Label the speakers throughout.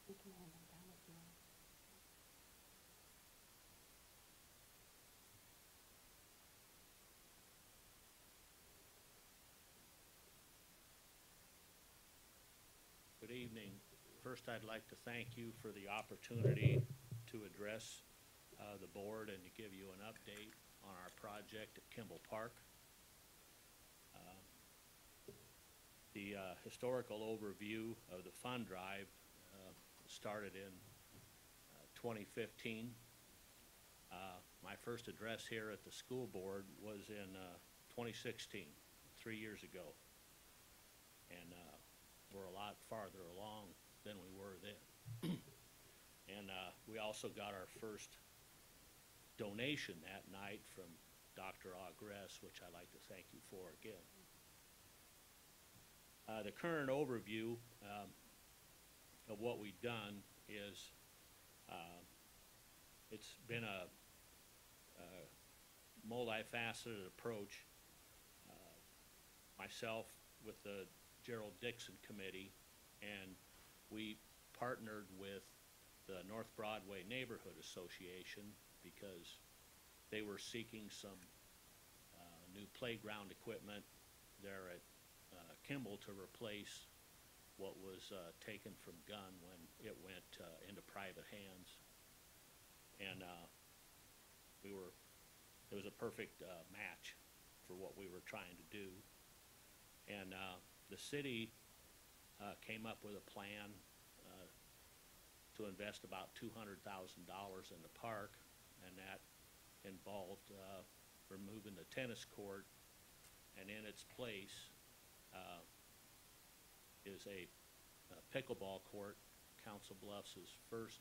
Speaker 1: You can hand them down if you want.
Speaker 2: Good evening. First, I'd like to thank you for the opportunity to address the board and to give you an update on our project at Kimball Park. The historical overview of the fund drive started in 2015. My first address here at the school board was in 2016, 3 years ago. And we're a lot farther along than we were then. And we also got our first donation that night from Dr. Agress, which I'd like to thank you for again. The current overview of what we've done is it's been a multifaceted approach. Myself with the Gerald Dixon Committee, and we partnered with the North Broadway Neighborhood Association because they were seeking some new playground equipment there at Kimball to replace what was taken from Gunn when it went into private hands. And it was a perfect match for what we were trying to do. And the city came up with a plan to invest about $200,000 in the park, and that involved removing the tennis court, and in its place is a pickleball court, Council Bluffs' first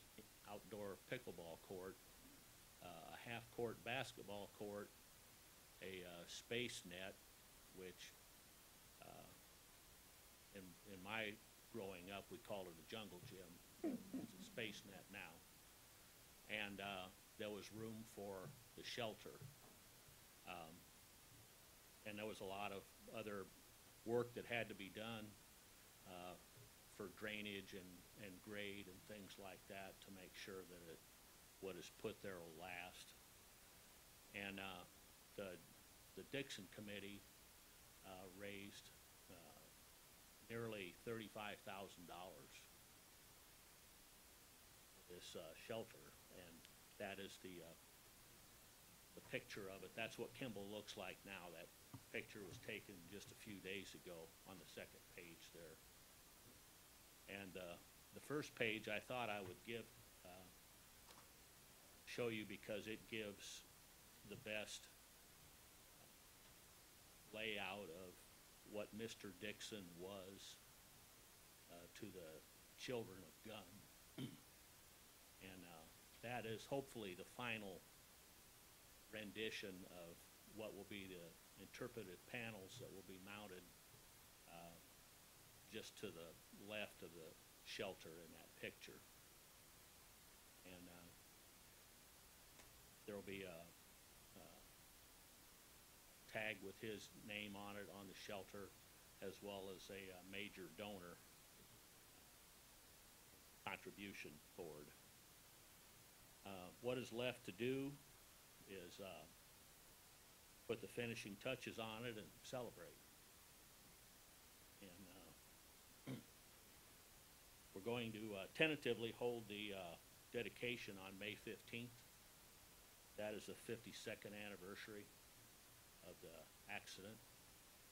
Speaker 2: outdoor pickleball court, a half-court basketball court, a space net, which in my growing up we called it a jungle gym. It's a space net now. And there was room for the shelter. And there was a lot of other work that had to be done for drainage and grade and things like that to make sure that what is put there will last. And the Dixon Committee raised nearly $35,000 for this shelter, and that is the picture of it. That's what Kimball looks like now. That picture was taken just a few days ago on the second page there. And the first page I thought I would show you because it gives the best layout of what Mr. Dixon was to the children of Gunn. And that is hopefully the final rendition of what will be the interpretive panels that will be mounted just to the left of the shelter in that picture. And there will be a tag with his name on it on the shelter, as well as a major donor contribution board. What is left to do is put the finishing touches on it and celebrate. And we're going to tentatively hold the dedication on May 15th. That is the 52nd anniversary of the accident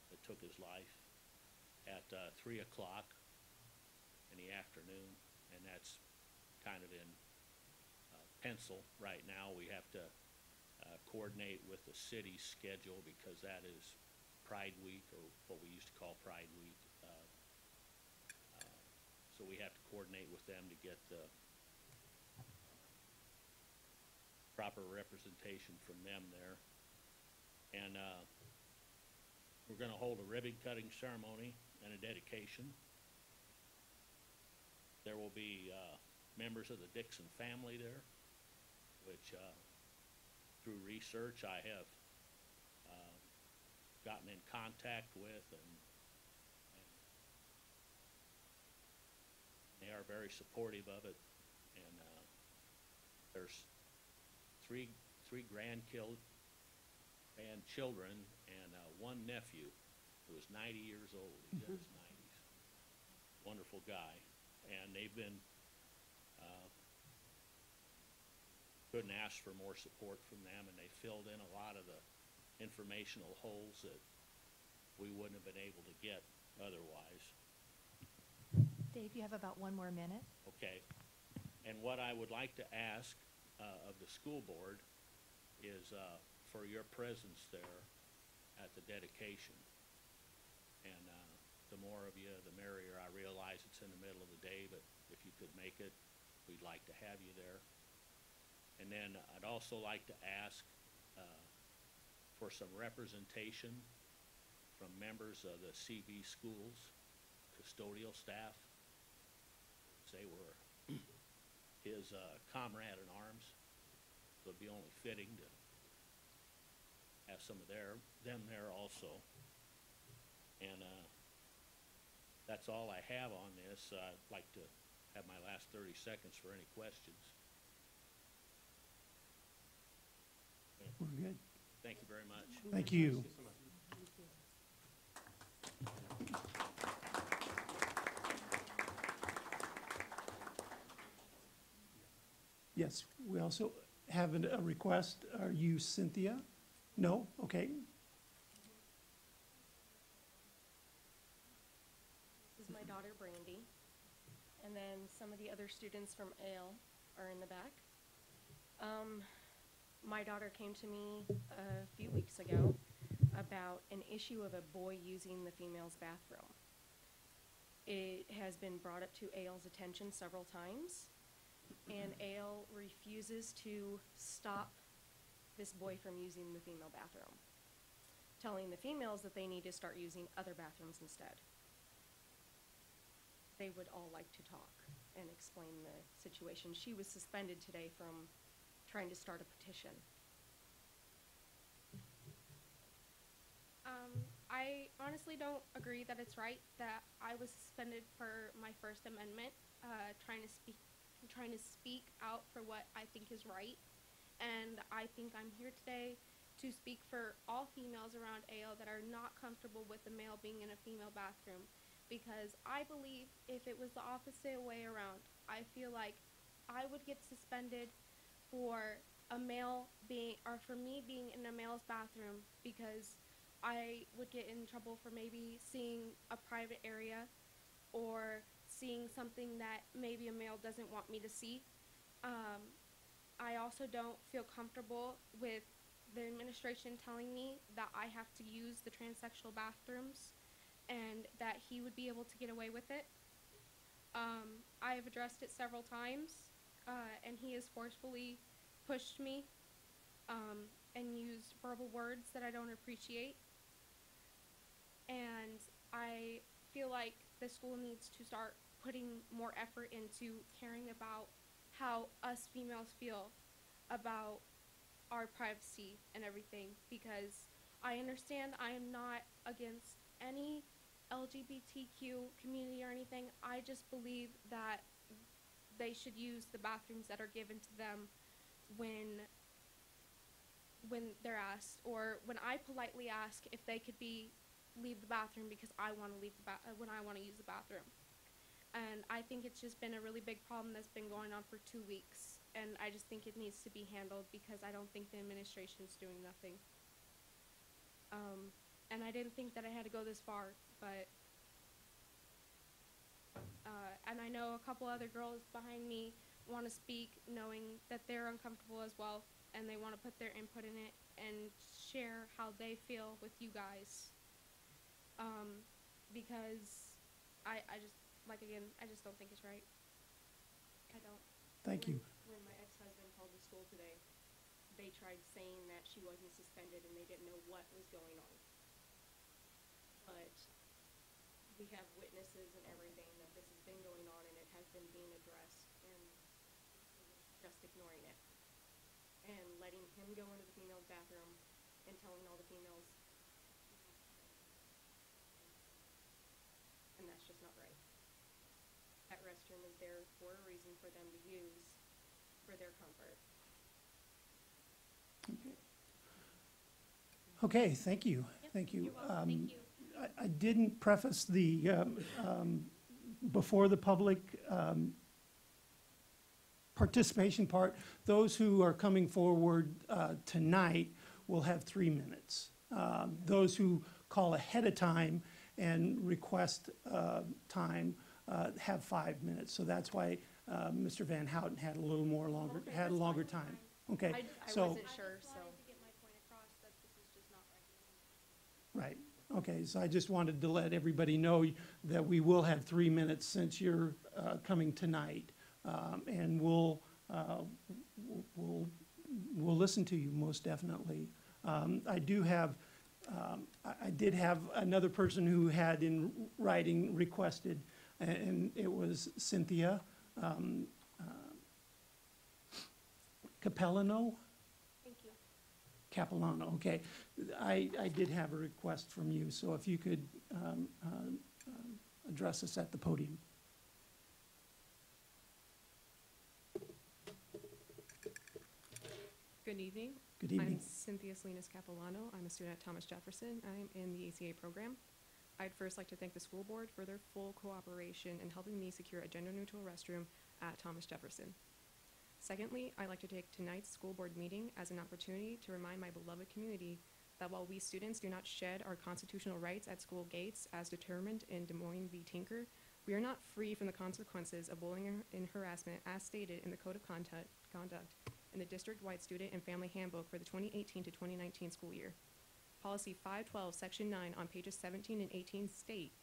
Speaker 2: that took his life at 3 o'clock in the afternoon, and that's kind of in pencil right now. We have to coordinate with the city's schedule because that is Pride Week, or what we used to call Pride Week. So we have to coordinate with them to get the proper representation from them there. And we're going to hold a ribbon cutting ceremony and a dedication. There will be members of the Dixon family there, which through research I have gotten in contact with and They are very supportive of it, and there's three grandchildren and one nephew who is 90 years old. He's in his 90s. Wonderful guy, and they've been couldn't ask for more support from them, and they filled in a lot of the informational holes that we wouldn't have been able to get otherwise.
Speaker 1: Dave, you have about 1 more minute.
Speaker 2: Okay. And what I would like to ask of the school board is for your presence there at the dedication. And the more of you, the merrier. I realize it's in the middle of the day, but if you could make it, we'd like to have you there. And then I'd also like to ask for some representation from members of the CB schools, custodial staff. They were his comrade in arms, so it'd be only fitting to have some of them there also. And that's all I have on this. I'd like to have my last 30 seconds for any questions.
Speaker 3: We're good.
Speaker 2: Thank you very much.
Speaker 3: Thank you. Yes, we also have a request. Are you Cynthia? No? Okay.
Speaker 4: This is my daughter Brandy, and then some of the other students from Ale are in the back. My daughter came to me a few weeks ago about an issue of a boy using the female's bathroom. It has been brought up to Ale's attention several times, and Ale refuses to stop this boy from using the female bathroom, telling the females that they need to start using other bathrooms instead. They would all like to talk and explain the situation. She was suspended today from trying to start a petition.
Speaker 5: I honestly don't agree that it's right that I was suspended for my First Amendment, trying to speak out for what I think is right. And I think I'm here today to speak for all females around Ale that are not comfortable with a male being in a female bathroom. Because I believe if it was the opposite way around, I feel like I would get suspended for a male being, or for me being in a male's bathroom, because I would get in trouble for maybe seeing a private area or seeing something that maybe a male doesn't want me to see. I also don't feel comfortable with the administration telling me that I have to use the transsexual bathrooms and that he would be able to get away with it. I have addressed it several times, and he has forcefully pushed me and used verbal words that I don't appreciate. And I feel like the school needs to start putting more effort into caring about how us females feel about our privacy and everything, because I understand I am not against any LGBTQ community or anything. I just believe that they should use the bathrooms that are given to them when they're asked, or when I politely ask if they could leave the bathroom because I want to leave when I want to use the bathroom. And I think it's just been a really big problem that's been going on for 2 weeks, and I just think it needs to be handled because I don't think the administration's doing nothing. And I didn't think that I had to go this far, but and I know a couple other girls behind me want to speak, knowing that they're uncomfortable as well, and they want to put their input in it and share how they feel with you guys. Because I just, like, again, I just don't think it's right. I don't.
Speaker 3: Thank you.
Speaker 4: When my ex-husband called the school today, they tried saying that she wasn't suspended and they didn't know what was going on. But we have witnesses and everything that this has been going on, and it has been being addressed, and just ignoring it. And letting him go into the female's bathroom and telling all the females, and that's just not right. That restroom is there for a reason for them to use for their comfort.
Speaker 3: Okay, thank you, thank you.
Speaker 5: You're welcome. Thank you.
Speaker 3: I didn't preface the, before the public participation part. Those who are coming forward tonight will have 3 minutes. Those who call ahead of time and request time have 5 minutes. So that's why Mr. Van Houten had a little more longer,
Speaker 5: Okay,
Speaker 3: had a
Speaker 5: that's
Speaker 3: longer
Speaker 5: fine.
Speaker 3: time. Okay,
Speaker 4: I
Speaker 3: so,
Speaker 4: wasn't sure,
Speaker 5: I just
Speaker 4: so.
Speaker 5: wanted to get my point across that this is just not recommended.
Speaker 3: right, okay, so I just wanted to let everybody know that we will have 3 minutes since you're coming tonight. And we'll listen to you most definitely. I did have another person who had in writing requested, and it was Cynthia Capellano?
Speaker 5: Thank you.
Speaker 3: Capellano, okay. I did have a request from you, so if you could address us at the podium.
Speaker 6: Good evening.
Speaker 3: Good evening.
Speaker 6: I'm Cynthia Salinas Capilano. I'm a student at Thomas Jefferson. I'm in the ACA program. I'd first like to thank the school board for their full cooperation in helping me secure a gender-neutral restroom at Thomas Jefferson. Secondly, I'd like to take tonight's school board meeting as an opportunity to remind my beloved community that while we students do not shed our constitutional rights at school gates as determined in Des Moines v. Tinker, we are not free from the consequences of bullying and harassment as stated in the Code of Conduct in the district-wide student and family handbook for the 2018 to 2019 school year. Policy 512, Section 9 on pages 17 and 18 state,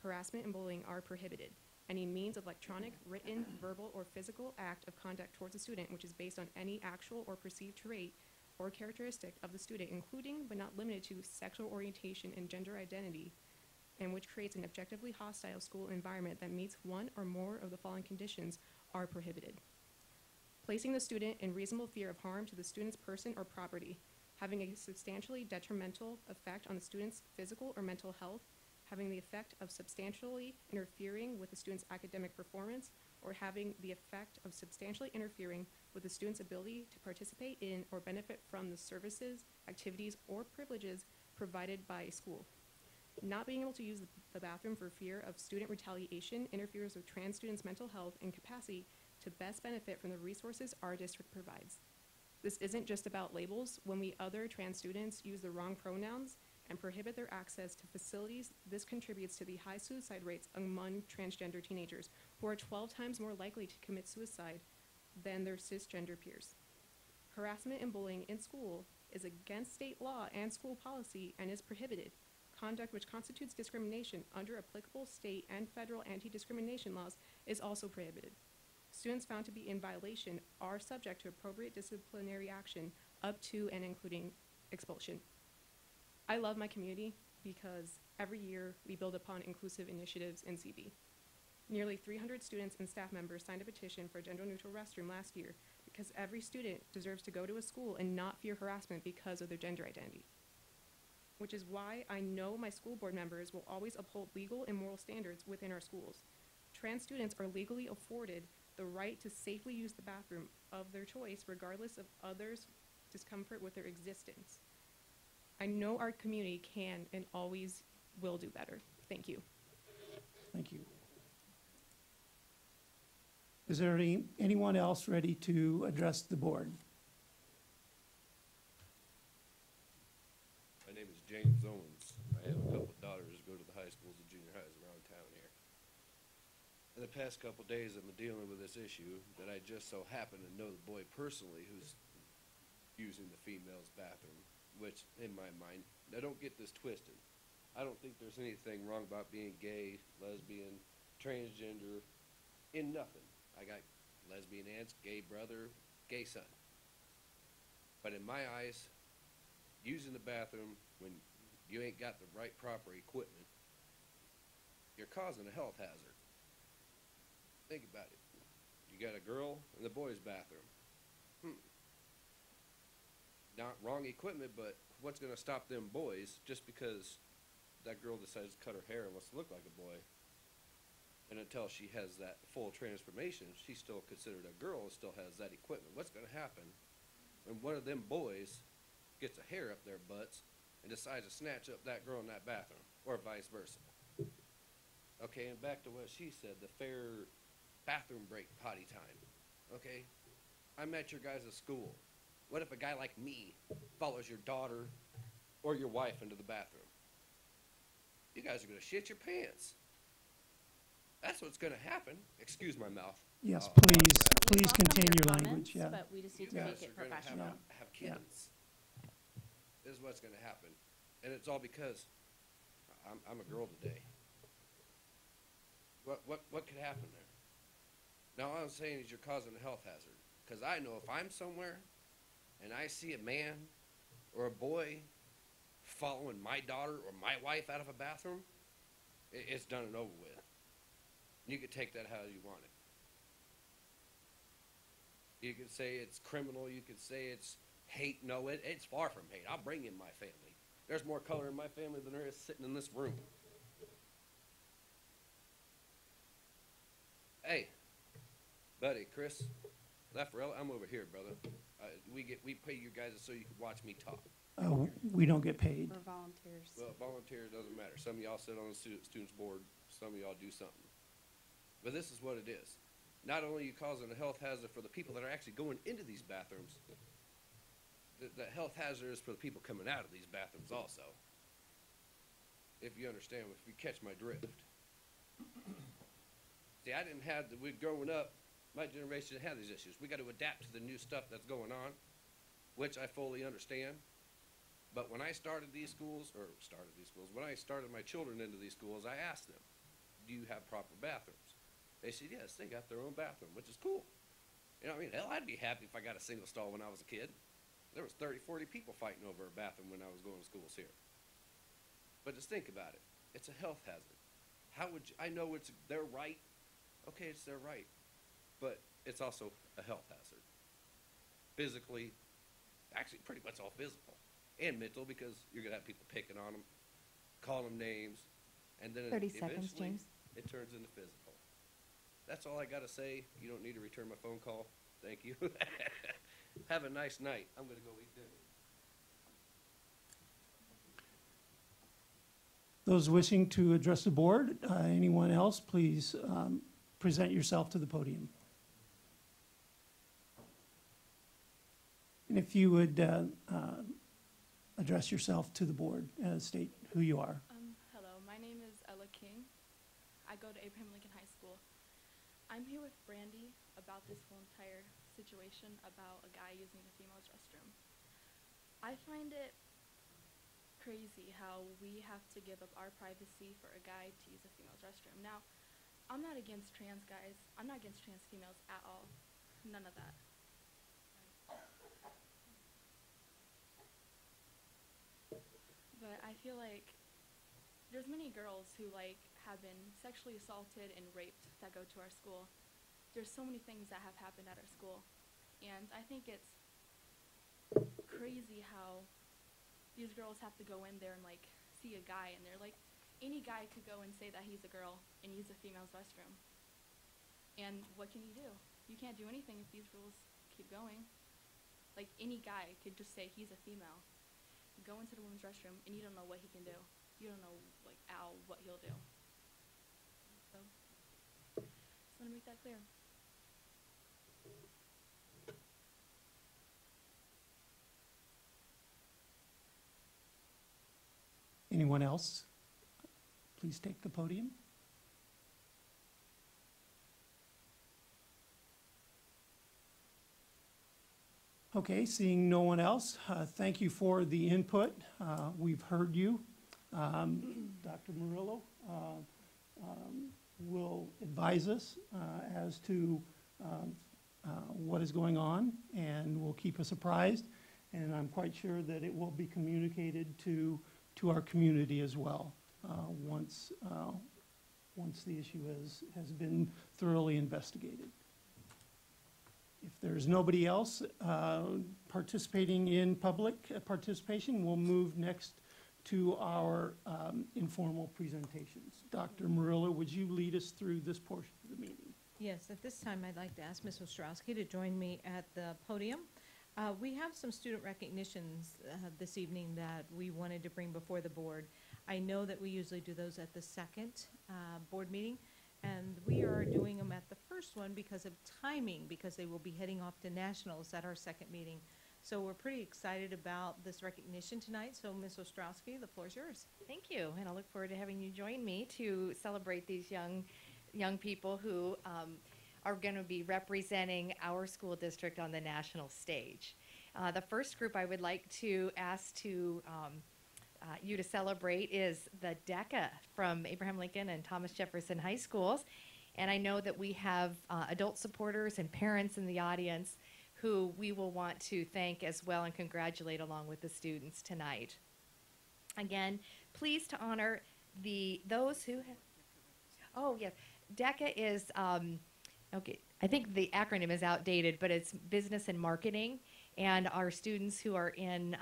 Speaker 6: harassment and bullying are prohibited. Any means of electronic, written, verbal, or physical act of conduct towards a student which is based on any actual or perceived trait or characteristic of the student, including but not limited to sexual orientation and gender identity, and which creates an objectively hostile school environment that meets one or more of the following conditions are prohibited. Placing the student in reasonable fear of harm to the student's person or property, having a substantially detrimental effect on the student's physical or mental health, having the effect of substantially interfering with the student's academic performance, or having the effect of substantially interfering with the student's ability to participate in or benefit from the services, activities, or privileges provided by a school. Not being able to use the bathroom for fear of student retaliation interferes with trans students' mental health and capacity to best benefit from the resources our district provides. This isn't just about labels. When we other trans students use the wrong pronouns and prohibit their access to facilities, this contributes to the high suicide rates among transgender teenagers, who are 12 times more likely to commit suicide than their cisgender peers. Harassment and bullying in school is against state law and school policy and is prohibited. Conduct which constitutes discrimination under applicable state and federal anti-discrimination laws is also prohibited. Students found to be in violation are subject to appropriate disciplinary action up to and including expulsion. I love my community because every year we build upon inclusive initiatives in CB. Nearly 300 students and staff members signed a petition for a gender-neutral restroom last year because every student deserves to go to a school and not fear harassment because of their gender identity. Which is why I know my school board members will always uphold legal and moral standards within our schools. Trans students are legally afforded the right to safely use the bathroom of their choice regardless of others' discomfort with their existence. I know our community can and always will do better. Thank you.
Speaker 3: Thank you. Is there anyone else ready to address the board?
Speaker 7: My name is James Owens. I have a couple daughters who go to the high schools and junior highs around town here. In the past couple days, I've been dealing with this issue that I just so happen to know the boy personally who's using the female's bathroom, which, in my mind, now don't get this twisted. I don't think there's anything wrong about being gay, lesbian, transgender, in nothing. I got lesbian aunts, gay brother, gay son. But in my eyes, using the bathroom when you ain't got the right proper equipment, you're causing a health hazard. Think about it. You got a girl in the boys' bathroom. Not wrong equipment, but what's gonna stop them boys just because that girl decides to cut her hair and wants to look like a boy? And until she has that full transformation, she's still considered a girl and still has that equipment. What's gonna happen when one of them boys gets a hair up their butts and decides to snatch up that girl in that bathroom, or vice versa? Okay, and back to what she said, the fair bathroom break potty time. Okay, I'm at your guys' school. What if a guy like me follows your daughter or your wife into the bathroom? You guys are gonna shit your pants. That's what's gonna happen. Excuse my mouth.
Speaker 3: Yes,
Speaker 7: I'll
Speaker 3: please,
Speaker 7: watch that.
Speaker 3: please
Speaker 4: Welcome
Speaker 3: contain your
Speaker 4: comments,
Speaker 3: language, yeah.
Speaker 4: But we just need
Speaker 7: You
Speaker 4: to
Speaker 7: guys
Speaker 4: make it
Speaker 7: are gonna
Speaker 4: professional.
Speaker 7: have
Speaker 3: Yeah.
Speaker 7: kids. This is what's gonna happen. And it's all because I'm a girl today. What could happen there? Now, all I'm saying is you're causing a health hazard. Because I know if I'm somewhere and I see a man or a boy following my daughter or my wife out of a bathroom, it's done and over with. You could take that how you want it. You could say it's criminal. You could say it's hate. No, it's far from hate. I'll bring in my family. There's more color in my family than there is sitting in this room. Hey, buddy, Chris, Laffarella, I'm over here, brother. We pay you guys so you can watch me talk.
Speaker 3: We don't get paid.
Speaker 8: For volunteers.
Speaker 7: Well, volunteer doesn't matter. Some of y'all sit on the students board. Some of y'all do something. But this is what it is. Not only are you causing a health hazard for the people that are actually going into these bathrooms, the health hazard is for the people coming out of these bathrooms also. If you understand, if you catch my drift. See, I didn't have growing up, my generation had these issues. We got to adapt to the new stuff that's going on, which I fully understand. But when I started these schools, when I started my children into these schools, I asked them, do you have proper bathrooms? They said, yes, they got their own bathroom, which is cool. You know what I mean? Hell, I'd be happy if I got a single stall when I was a kid. There was 30, 40 people fighting over a bathroom when I was going to schools here. But just think about it. It's a health hazard. How would you, I know it's their right. Okay, it's their right. But it's also a health hazard. Physically, actually pretty much all physical. And mental, because you're going to have people picking on them, calling them names, and then
Speaker 1: 30 seconds,
Speaker 7: eventually
Speaker 1: James.
Speaker 7: it turns into physical. That's all I got to say. You don't need to return my phone call. Thank you. Have a nice night. I'm going to go eat dinner.
Speaker 3: Those wishing to address the board, anyone else, please present yourself to the podium. And if you would address yourself to the board, state who you are.
Speaker 9: Hello, my name is Ella King. I go to Abraham Lincoln High School. I'm here with Brandy about this whole entire situation about a guy using the female's restroom. I find it crazy how we have to give up our privacy for a guy to use a female's restroom. Now, I'm not against trans guys. I'm not against trans females at all. None of that. But I feel like there's many girls who have been sexually assaulted and raped that go to our school. There's so many things that have happened at our school. And I think it's crazy how these girls have to go in there and see a guy, and they're like, any guy could go and say that he's a girl and use a female's restroom. And what can you do? You can't do anything if these rules keep going. Any guy could just say he's a female. You go into the women's restroom and you don't know what he can do. You don't know what he'll do. So just want to make that clear.
Speaker 3: Anyone else? Please take the podium. Okay, seeing no one else, thank you for the input. We've heard you. Dr. Murillo will advise us as to what is going on, and will keep us apprised. And I'm quite sure that it will be communicated to our community as well once the issue has been thoroughly investigated. If there's nobody else participating in public participation, we'll move next to our informal presentations. Dr. Murillo, would you lead us through this portion of the meeting?
Speaker 8: Yes, at this time, I'd like to ask Ms. Ostrowski to join me at the podium. We have some student recognitions this evening that we wanted to bring before the board. I know that we usually do those at the second board meeting, and we are doing them at the first one because of timing, because they will be heading off to nationals at our second meeting. So we're pretty excited about this recognition tonight. So Ms. Ostrowski, the floor is yours.
Speaker 1: Thank you, and I look forward to having you join me to celebrate these young people who are going to be representing our school district on the national stage. The first group I would like to ask to you to celebrate is the DECA from Abraham Lincoln and Thomas Jefferson High Schools. And I know that we have adult supporters and parents in the audience who we will want to thank as well and congratulate along with the students tonight. Again, pleased to honor those who have, oh yes, DECA is, okay, I think the acronym is outdated, but it's Business and Marketing, and our students who are in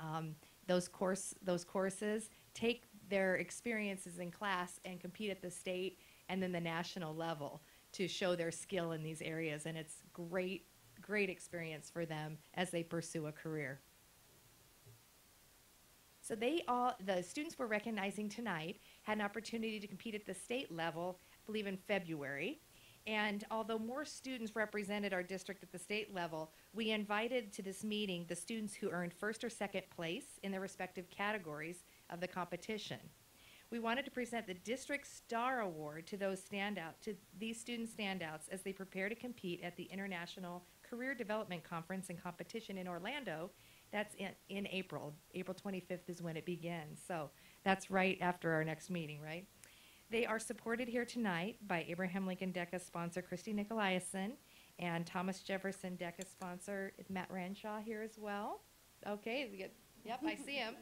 Speaker 1: those courses take their experiences in class and compete at the state and then the national level to show their skill in these areas, and it's great experience for them as they pursue a career. So the students we're recognizing tonight had an opportunity to compete at the state level, I believe in February. And although more students represented our district at the state level, we invited to this meeting the students who earned first or second place in their respective categories of the competition. We wanted to present the District Star Award to these student standouts as they prepare to compete at the International Career Development Conference and Competition in Orlando. That's in April. April 25th is when it begins. So that's right after our next meeting, right? They are supported here tonight by Abraham Lincoln DECA sponsor Christy Nicolaisen and Thomas Jefferson DECA sponsor Matt Ranshaw here as well. Okay, yep, I see him.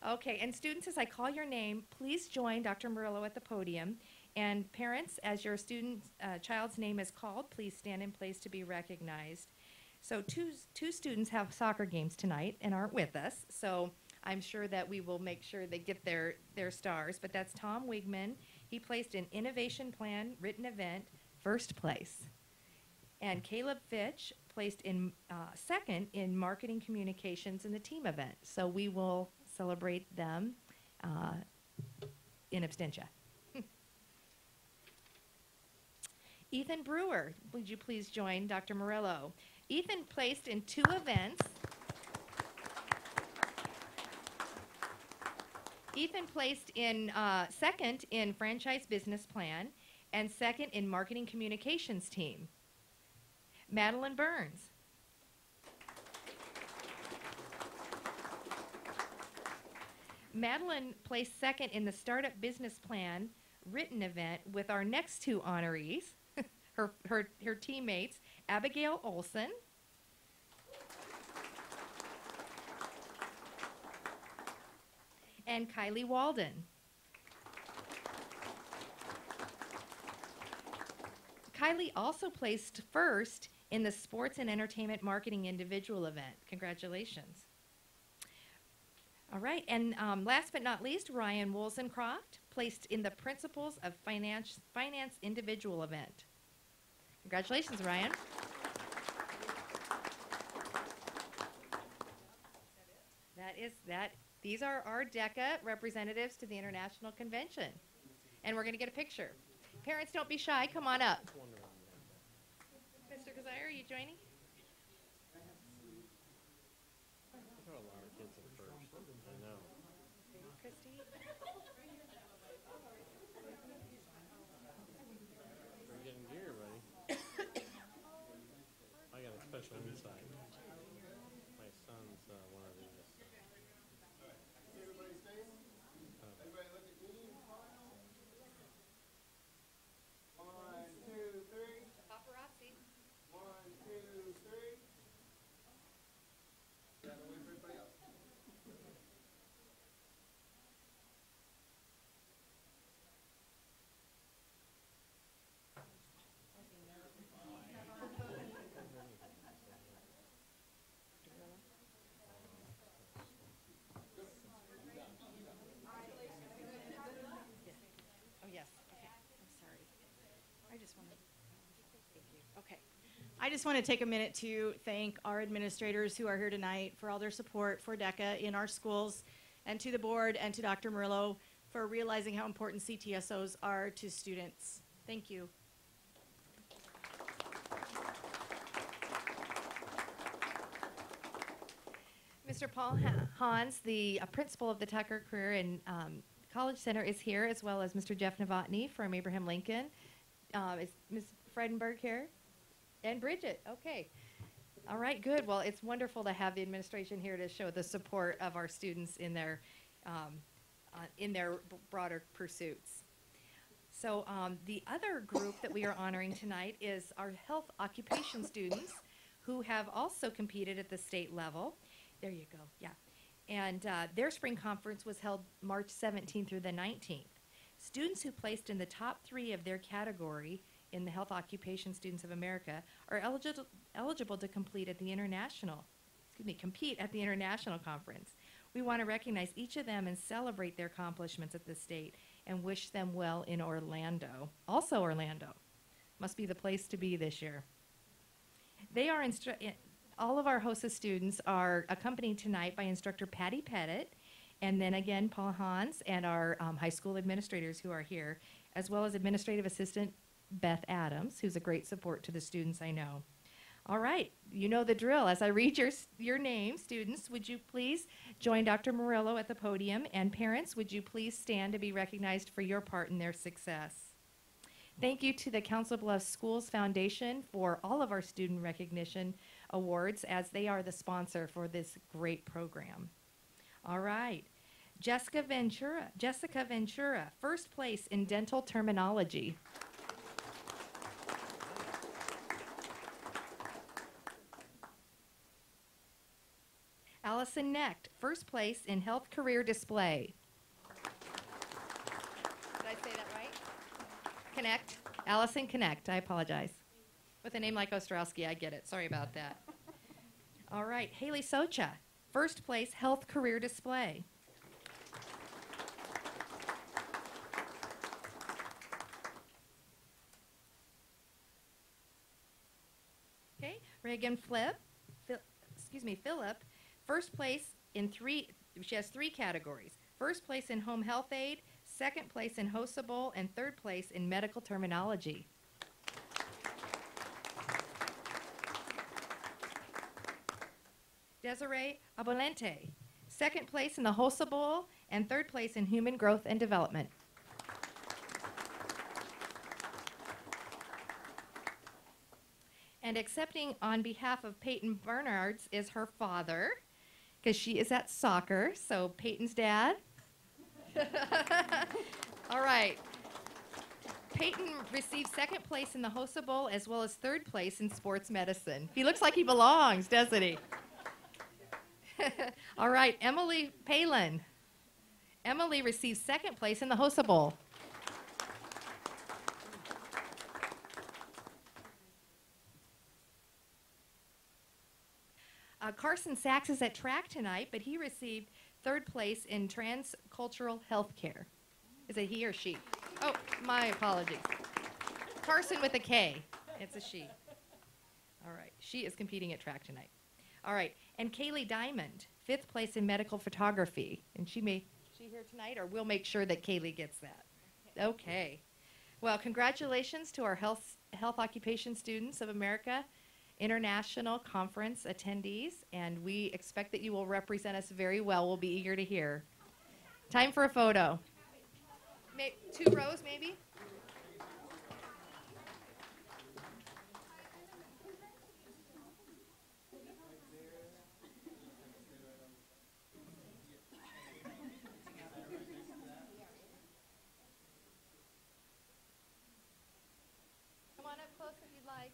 Speaker 1: Okay, and students, as I call your name, please join Dr. Murillo at the podium. And parents, as your child's name is called, please stand in place to be recognized. So two students have soccer games tonight and aren't with us, so I'm sure that we will make sure they get their stars. But that's Tom Wigman. He placed in Innovation Plan Written Event, first place. And Caleb Fitch placed in second in Marketing Communications in the team event. So we will celebrate them in absentia. Ethan Brewer, would you please join Dr. Murillo? Ethan placed in two events. Ethan placed in second in Franchise Business Plan and second in Marketing Communications team. Madeline Burns. Madeline placed second in the Startup Business Plan written event with our next two honorees, her teammates, Abigail Olson and Kylie Walden. Kylie also placed first in the Sports and Entertainment Marketing Individual event. Congratulations. All right, and last but not least, Ryan Woolsencroft placed in the Principles of Finance Individual event. Congratulations, Ryan. These are our DECA representatives to the International Convention. And we're going to get a picture. Parents, don't be shy. Come on up. Mr. Kazire, are you joining? Christy?
Speaker 10: We're getting gear ready. I got a special insight. My son's one of these.
Speaker 11: Everybody stays? Everybody look at me. 1, 2, 3.
Speaker 1: Paparazzi.
Speaker 11: 1, 2, 3. Yeah, wait for everybody else.
Speaker 12: I just want to take a minute to thank our administrators who are here tonight for all their support for DECA in our schools, and to the board and to Dr. Murillo for realizing how important CTSOs are to students. Thank you.
Speaker 1: Mr. Paul Hans, the principal of the Tucker Career and College Center, is here, as well as Mr. Jeff Novotny from Abraham Lincoln. Is Ms. Friedenberg here? And Bridget, okay. All right, good. Well, it's wonderful to have the administration here to show the support of our students in their broader pursuits. So the other group that we are honoring tonight is our health occupation students who have also competed at the state level. There you go, yeah. And their spring conference was held March 17th through the 19th. Students who placed in the top 3 of their category in the Health Occupation Students of America are eligible to compete at the international conference. We want to recognize each of them and celebrate their accomplishments at the state and wish them well in Orlando. Also Orlando. Must be the place to be this year. They are all of our HOSA students are accompanied tonight by instructor Patty Pettit, and then again Paul Hans and our high school administrators who are here, as well as administrative assistant Beth Adams, who's a great support to the students, I know. All right, you know the drill. As I read your name, students, would you please join Dr. Murillo at the podium, and parents, would you please stand to be recognized for your part in their success. Thank you to the Council Bluffs Schools Foundation for all of our student recognition awards, as they are the sponsor for this great program. All right, Jessica Ventura, first place in dental terminology. Allison Necht, first place in health career display. Did I say that right? Connect. Allison Connect. I apologize. With a name like Ostrowski, I get it. Sorry about that. All right. Haley Socha, first place health career display. Okay. Reagan Phillip, first place in she has 3 categories. First place in home health aid, second place in HOSA Bowl, and third place in medical terminology. Desiree Abolente, second place in the HOSA Bowl, and third place in human growth and development. And accepting on behalf of Peyton Bernards is her father, because she is at soccer. So Peyton's dad. All right. Peyton received second place in the HOSA Bowl as well as third place in sports medicine. He looks like he belongs, doesn't he? All right, Emily Palin. Emily received second place in the HOSA Bowl. Carson Sachs is at track tonight, but he received third place in transcultural healthcare. Is it he or she? Oh, my apologies. Carson with a K. It's a she. All right. She is competing at track tonight. All right. And Kaylee Diamond, fifth place in medical photography. And she here tonight, or we'll make sure that Kaylee gets that. Okay. Well, congratulations to our Health Occupation Students of America International Conference attendees, and we expect that you will represent us very well. We'll be eager to hear. Time for a photo. 2 rows, maybe? Come on up close if you'd like.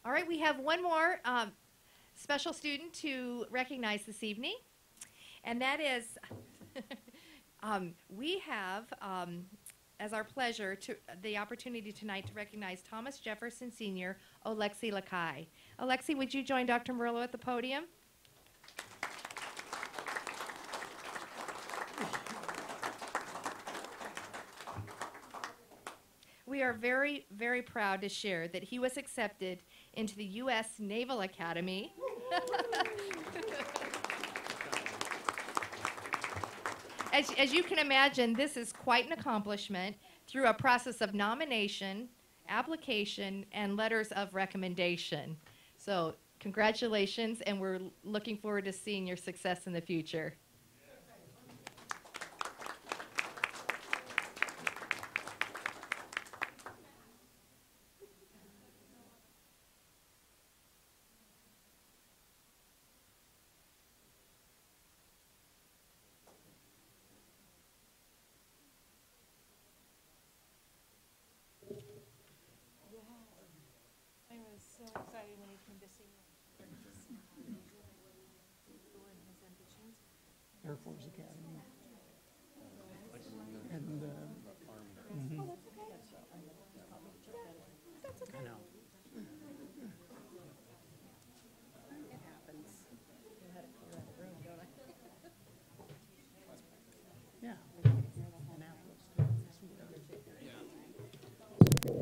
Speaker 1: All right, we have one more special student to recognize this evening, and that is we have as our pleasure the opportunity tonight to recognize Thomas Jefferson Sr. Alexi Lakai. Alexi, would you join Dr. Murillo at the podium? We are very, very proud to share that he was accepted into the U.S. Naval Academy. As you can imagine, this is quite an accomplishment through a process of nomination, application, and letters of recommendation. So congratulations, and we're looking forward to seeing your success in the future.
Speaker 8: I was so excited when he came to see me.
Speaker 3: Air Force Academy. And,
Speaker 8: I know.
Speaker 12: It happens. You had to clear out the room, don't I?
Speaker 3: yeah.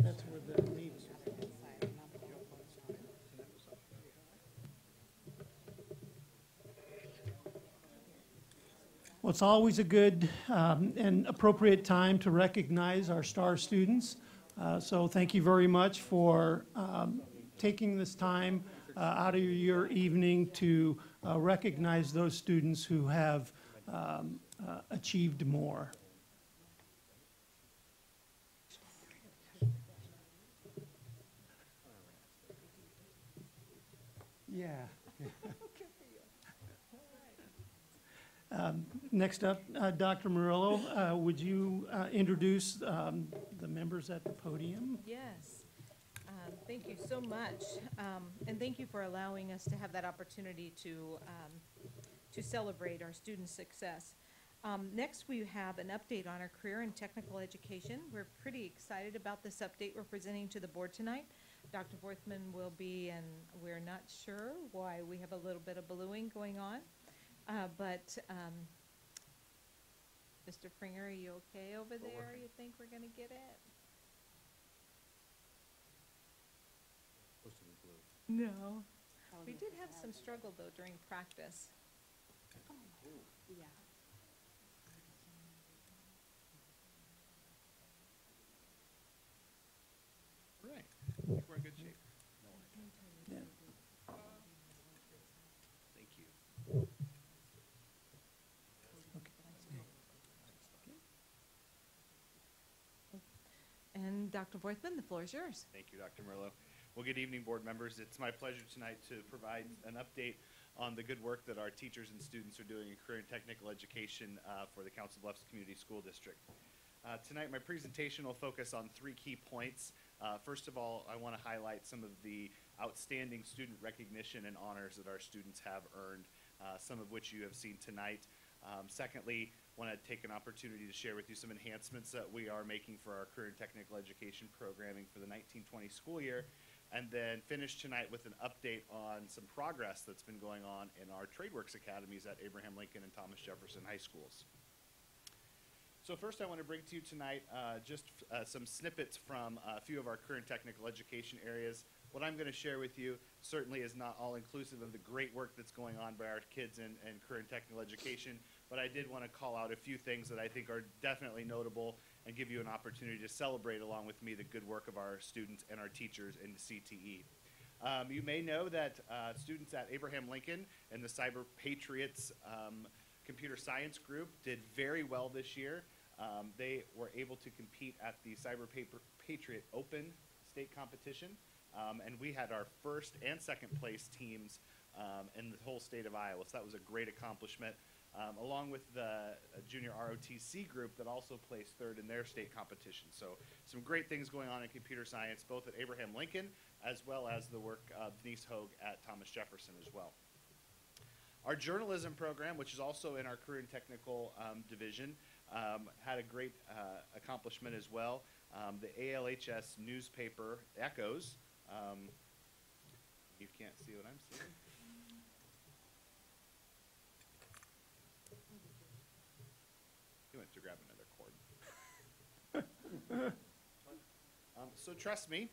Speaker 3: That's where the Navy is. Well, it's always a good and appropriate time to recognize our star students. So thank you very much for taking this time out of your evening to recognize those students who have achieved more. Yeah. Next up, Dr. Murillo, would you introduce the members at the podium?
Speaker 8: Yes. Thank you so much. And thank you for allowing us to have that opportunity to celebrate our students' success. Next, we have an update on our career and technical education. We're pretty excited about this update we're presenting to the board tonight. Dr. Borthman will be, and we're not sure why we have a little bit of ballooing going on. But Mr. Fringer, are you okay over there? You think we're going to get it?
Speaker 10: Supposed to be blue.
Speaker 8: No. We did have some struggle, though, during practice.
Speaker 12: Yeah.
Speaker 7: Right. I think we're in good shape.
Speaker 3: Yeah.
Speaker 7: Thank you.
Speaker 8: And Dr. Borthman, the floor is yours.
Speaker 13: Thank you, Dr. Murillo. Well, good evening, board members. It's my pleasure tonight to provide an update on the good work that our teachers and students are doing in career and technical education for the Council Bluffs Community School District. Tonight, my presentation will focus on 3 key points. First of all, I want to highlight some of the outstanding student recognition and honors that our students have earned, some of which you have seen tonight. Secondly, I want to take an opportunity to share with you some enhancements that we are making for our career and technical education programming for the 1920 school year, and then finish tonight with an update on some progress that's been going on in our TradeWorks academies at Abraham Lincoln and Thomas Jefferson high schools. So first I want to bring to you tonight some snippets from a few of our career and technical education areas. What I'm going to share with you certainly is not all inclusive of the great work that's going on by our kids in career and technical education, but I did want to call out a few things that I think are definitely notable and give you an opportunity to celebrate along with me the good work of our students and our teachers in CTE. You may know that students at Abraham Lincoln and the Cyber Patriots computer science group did very well this year. They were able to compete at the Cyber Patriot Open state competition, and we had our first and second place teams in the whole state of Iowa, so that was a great accomplishment. along with the junior ROTC group that also placed third in their state competition. So some great things going on in computer science, both at Abraham Lincoln as well as the work of Denise Hogue at Thomas Jefferson as well. Our journalism program, which is also in our career and technical division, had a great accomplishment as well. The ALHS newspaper Echoes. You can't see what I'm seeing. He went to grab another cord. So trust me,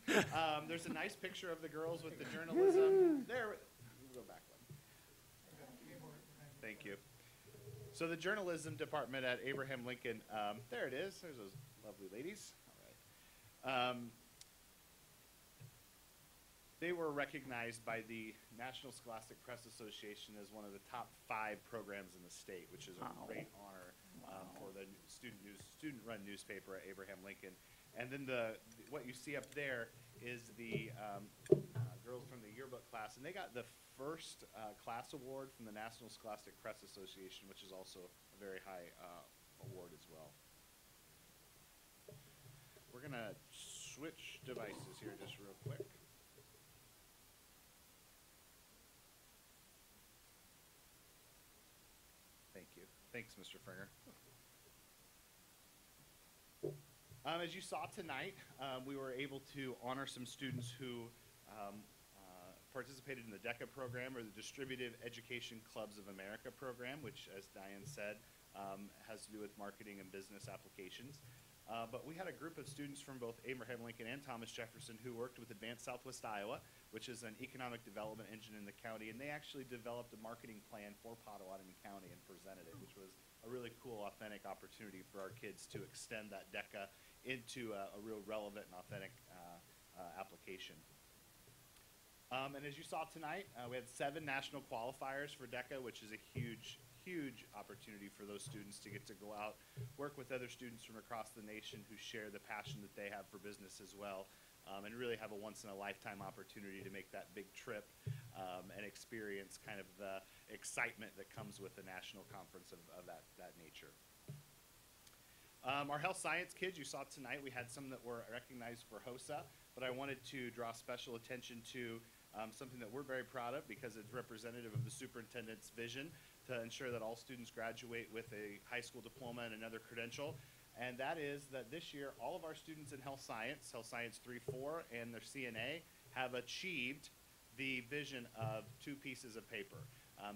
Speaker 13: there's a nice picture of the girls with the journalism. There, we'll go back one. Thank you. So the journalism department at Abraham Lincoln, there it is. There's those lovely ladies. All right. They were recognized by the National Scholastic Press Association as one of the top 5 programs in the state, which is a great honor for the student-run newspaper at Abraham Lincoln. And then what you see up there is the girls from the yearbook class, and they got the first class award from the National Scholastic Press Association, which is also a very high award as well. We're gonna switch devices here just real quick. Thank you. Thanks, Mr. Fringer. As you saw tonight, we were able to honor some students who participated in the DECA program, or the Distributive Education Clubs of America program, which, as Diane said, has to do with marketing and business applications. But we had a group of students from both Abraham Lincoln and Thomas Jefferson who worked with Advanced Southwest Iowa, which is an economic development engine in the county, and they actually developed a marketing plan for Potawatomi County and presented it, which was a really cool, authentic opportunity for our kids to extend that DECA into a real relevant and authentic application. And as you saw tonight, we had 7 national qualifiers for DECA, which is a huge, huge opportunity for those students to get to go out, work with other students from across the nation who share the passion that they have for business as well, and really have a once-in-a-lifetime opportunity to make that big trip and experience kind of the excitement that comes with a national conference of that nature. Our health science kids, you saw tonight, we had some that were recognized for HOSA, but I wanted to draw special attention to something that we're very proud of because it's representative of the superintendent's vision to ensure that all students graduate with a high school diploma and another credential. And that is that this year, all of our students in Health Science 3-4, and their CNA have achieved the vision of 2 pieces of paper.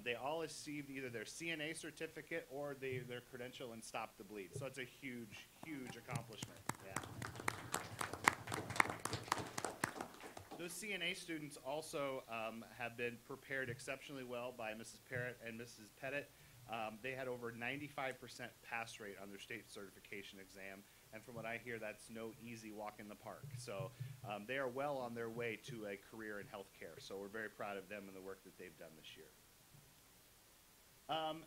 Speaker 13: They all received either their CNA certificate or their credential in Stop the Bleed. So it's a huge, huge accomplishment. Yeah. Those CNA students also have been prepared exceptionally well by Mrs. Parrott and Mrs. Pettit. They had over 95% pass rate on their state certification exam, and from what I hear, that's no easy walk in the park. So they are well on their way to a career in healthcare. So we're very proud of them and the work that they've done this year.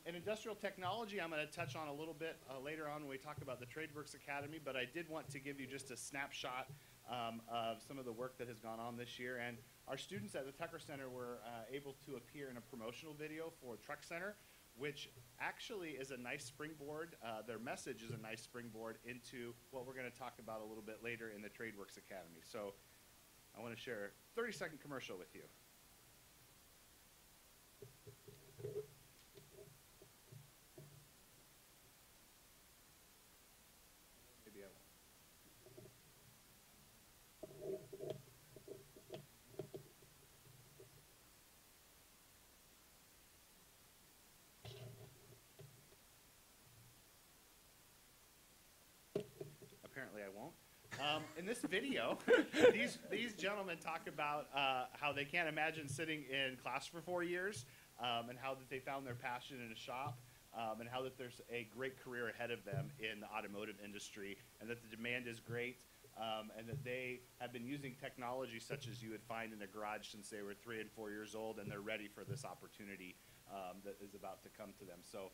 Speaker 13: In industrial technology, I'm going to touch on a little bit later on when we talk about the TradeWorks Academy, but I did want to give you just a snapshot of some of the work that has gone on this year. And our students at the Tucker Center were able to appear in a promotional video for Truck Center, which actually is a nice springboard. Their message is a nice springboard into what we're going to talk about a little bit later in the TradeWorks Academy. So I want to share a 30-second commercial with you. Maybe I won't. Apparently I won't. In this video, these gentlemen talk about how they can't imagine sitting in class for 4 years, and how that they found their passion in a shop, and how that there's a great career ahead of them in the automotive industry, and that the demand is great, and that they have been using technology such as you would find in a garage since they were 3 and 4 years old, and they're ready for this opportunity that is about to come to them. So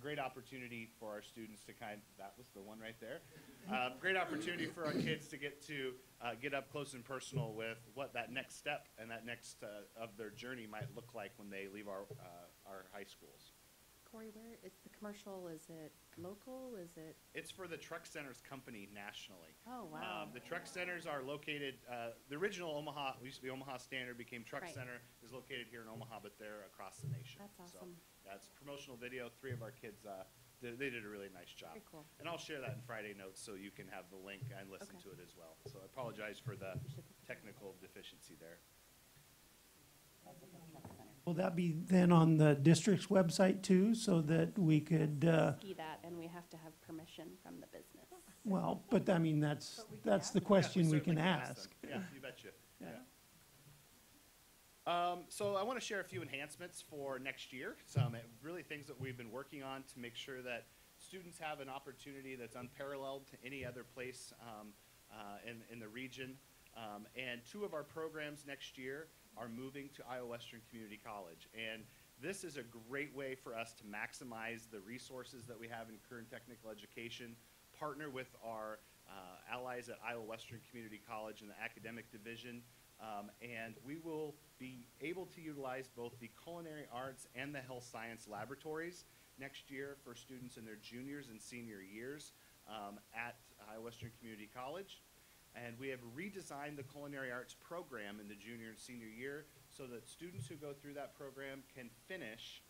Speaker 13: great opportunity for our students to that was the one right there. Great opportunity for our kids to get up close and personal with what that next step and that next of their journey might look like when they leave our high schools.
Speaker 14: Corey, where is the commercial? Is it local? Is it?
Speaker 13: It's for the Truck Centers company nationally.
Speaker 14: Oh, wow.
Speaker 13: The truck centers are located, the original Omaha, used to be Omaha Standard, became Truck
Speaker 14: Right.
Speaker 13: Center, is located here in Omaha, but they're across the nation.
Speaker 14: That's
Speaker 13: So,
Speaker 14: awesome.
Speaker 13: that's promotional video. 3 of our kids, they did a really nice job.
Speaker 14: Very cool.
Speaker 13: And I'll share that in Friday notes so you can have the link and listen
Speaker 14: Okay.
Speaker 13: to it as well. So I apologize for the technical deficiency there.
Speaker 3: Will that be then on the district's website too, so that we could,
Speaker 14: Ski that, and we have to have permission from the business.
Speaker 3: well, but I mean, that's
Speaker 1: But we can
Speaker 3: the
Speaker 1: ask them.
Speaker 3: question we
Speaker 13: certainly
Speaker 3: can
Speaker 13: ask
Speaker 3: ask.
Speaker 13: them. Yeah, you betcha.
Speaker 3: Yeah.
Speaker 13: So I want to share a few enhancements for next year, some really things that we've been working on to make sure that students have an opportunity that's unparalleled to any other place in the region. And 2 of our programs next year are moving to Iowa Western Community College. And this is a great way for us to maximize the resources that we have in current technical education, partner with our allies at Iowa Western Community College in the academic division, and we will be able to utilize both the culinary arts and the health science laboratories next year for students in their juniors and senior years at Iowa Western Community College. And we have redesigned the culinary arts program in the junior and senior year so that students who go through that program can finish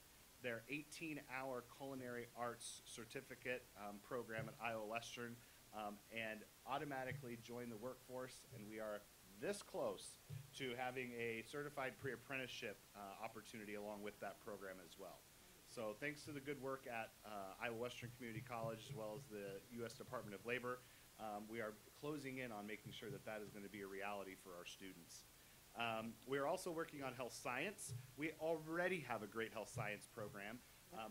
Speaker 13: their 18-hour culinary arts certificate program at Iowa Western and automatically join the workforce. And we are this close to having a certified pre-apprenticeship opportunity along with that program as well. So thanks to the good work at Iowa Western Community College as well as the U.S. Department of Labor, we are closing in on making sure that that is going to be a reality for our students. We are also working on health science. We already have a great health science program,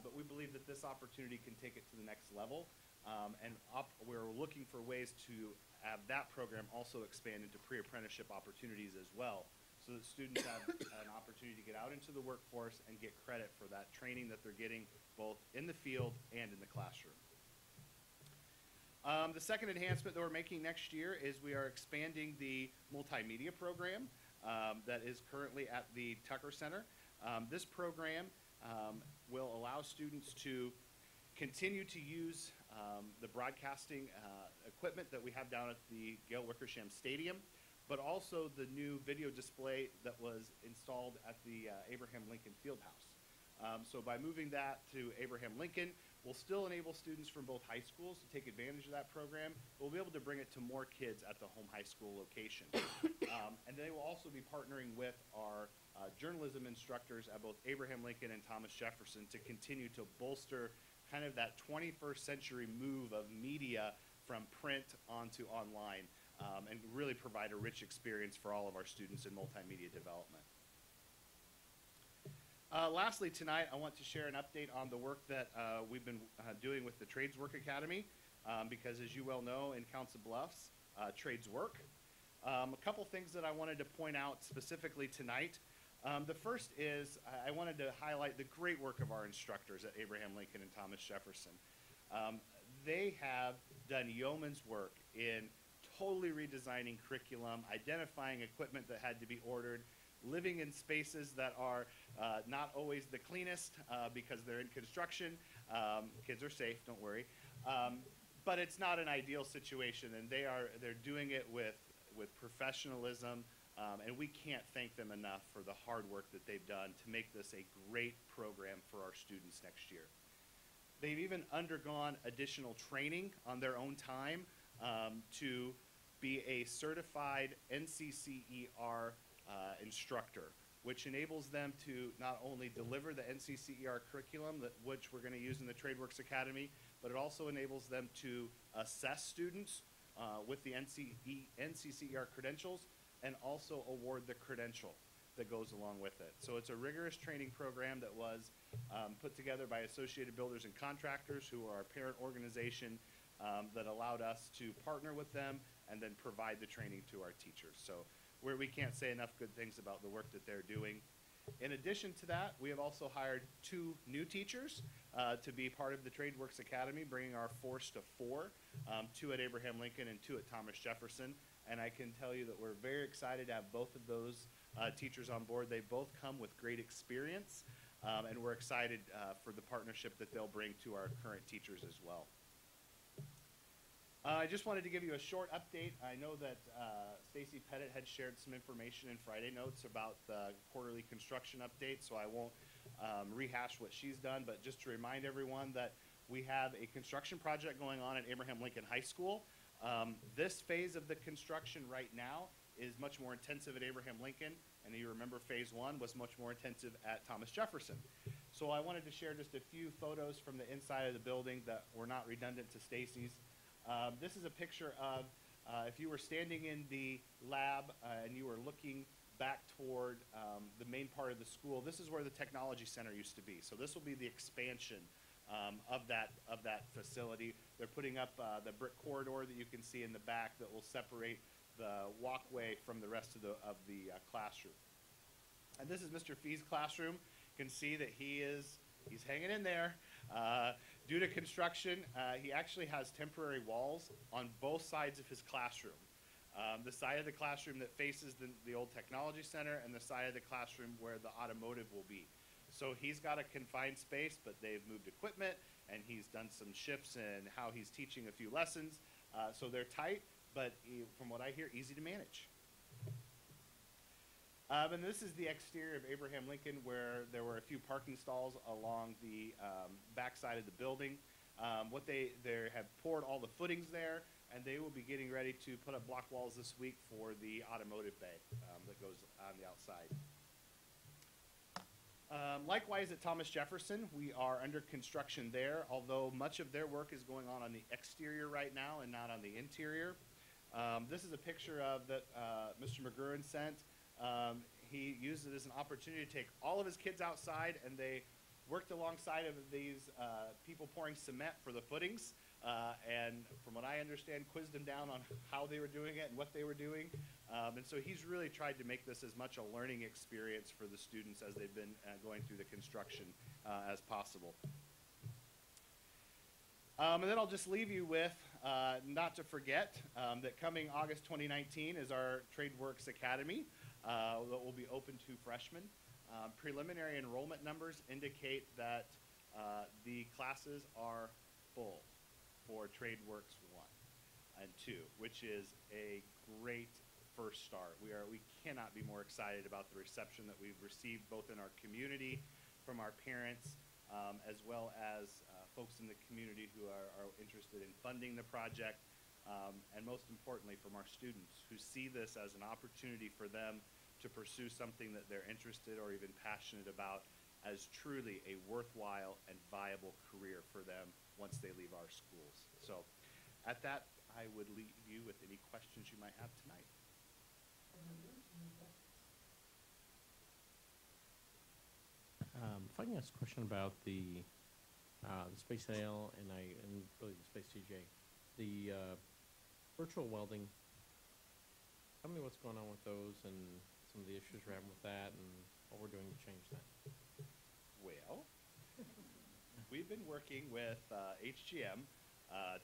Speaker 13: but we believe that this opportunity can take it to the next level. We're looking for ways to have that program also expand into pre-apprenticeship opportunities as well, so that students have an opportunity to get out into the workforce and get credit for that training that they're getting both in the field and in the classroom. The second enhancement that we're making next year is we are expanding the multimedia program that is currently at the Tucker Center. This program will allow students to continue to use the broadcasting equipment that we have down at the Gail Wickersham Stadium, but also the new video display that was installed at the Abraham Lincoln Fieldhouse. So by moving that to Abraham Lincoln, we'll still enable students from both high schools to take advantage of that program, but we'll be able to bring it to more kids at the home high school location. And they will also be partnering with our journalism instructors at both Abraham Lincoln and Thomas Jefferson to continue to bolster kind of that 21st century move of media from print onto online, and really provide a rich experience for all of our students in multimedia development. Lastly, tonight, I want to share an update on the work that we've been doing with the Trades Work Academy, because as you well know, in Council Bluffs, trades work. A couple things that I wanted to point out specifically tonight. The first is I wanted to highlight the great work of our instructors at Abraham Lincoln and Thomas Jefferson. They have done yeoman's work in totally redesigning curriculum, identifying equipment that had to be ordered, living in spaces that are not always the cleanest because they're in construction. Kids are safe, don't worry. But it's not an ideal situation, and they're doing it with professionalism, and we can't thank them enough for the hard work that they've done to make this a great program for our students next year. They've even undergone additional training on their own time to be a certified NCCER instructor, which enables them to not only deliver the NCCER curriculum, which we're going to use in the TradeWorks Academy, but it also enables them to assess students with the NCCER credentials and also award the credential that goes along with it. So it's a rigorous training program that was put together by Associated Builders and Contractors, who are our parent organization, that allowed us to partner with them and then provide the training to our teachers. So we can't say enough good things about the work that they're doing. In addition to that, we have also hired 2 new teachers to be part of the TradeWorks Academy, bringing our force to 4, 2 at Abraham Lincoln and 2 at Thomas Jefferson. And I can tell you that we're very excited to have both of those teachers on board. They both come with great experience And we're excited for the partnership that they'll bring to our current teachers as well. I just wanted to give you a short update. I know that Stacy Pettit had shared some information in Friday notes about the quarterly construction update, so I won't rehash what she's done, but just to remind everyone that we have a construction project going on at Abraham Lincoln High School. This phase of the construction right now is much more intensive at Abraham Lincoln, and you remember phase 1 was much more intensive at Thomas Jefferson. So I wanted to share just a few photos from the inside of the building that were not redundant to Stacy's. This is a picture of if you were standing in the lab and you were looking back toward the main part of the school. This is where the technology center used to be. So this will be the expansion of that facility. They're putting up the brick corridor that you can see in the back that will separate the walkway from the rest of the classroom. And this is Mr. Fee's classroom. You can see that he's hanging in there. Due to construction, he actually has temporary walls on both sides of his classroom. The side of the classroom that faces the old technology center and the side of the classroom where the automotive will be. So he's got a confined space, but they've moved equipment, and he's done some shifts in how he's teaching a few lessons. So they're tight, but from what I hear, easy to manage. And this is the exterior of Abraham Lincoln, where there were a few parking stalls along the back side of the building. They have poured all the footings there, and they will be getting ready to put up block walls this week for the automotive bay that goes on the outside. Likewise at Thomas Jefferson, we are under construction there, although much of their work is going on the exterior right now and not on the interior. This is a picture of that Mr. McGurran sent. He used it as an opportunity to take all of his kids outside, and they worked alongside of these people pouring cement for the footings, and from what I understand, quizzed them down on how they were doing it and what they were doing. And so he's really tried to make this as much a learning experience for the students as they've been going through the construction as possible. And then I'll just leave you with, not to forget, that coming August 2019 is our TradeWorks Academy that will be open to freshmen. Preliminary enrollment numbers indicate that the classes are full for TradeWorks 1 and 2, which is a great first start. We cannot be more excited about the reception that we've received both in our community, from our parents, as well as folks in the community who are interested in funding the project, and most importantly from our students who see this as an opportunity for them to pursue something that they're interested or even passionate about as truly a worthwhile and viable career for them once they leave our schools. So at that, I would leave you with any questions you might have tonight.
Speaker 10: If I can ask a question about the space ale and really the space TJ, the virtual welding. Tell me what's going on with those and some of the issues we're having with that and what we're doing to change that.
Speaker 13: Well, we've been working with HGM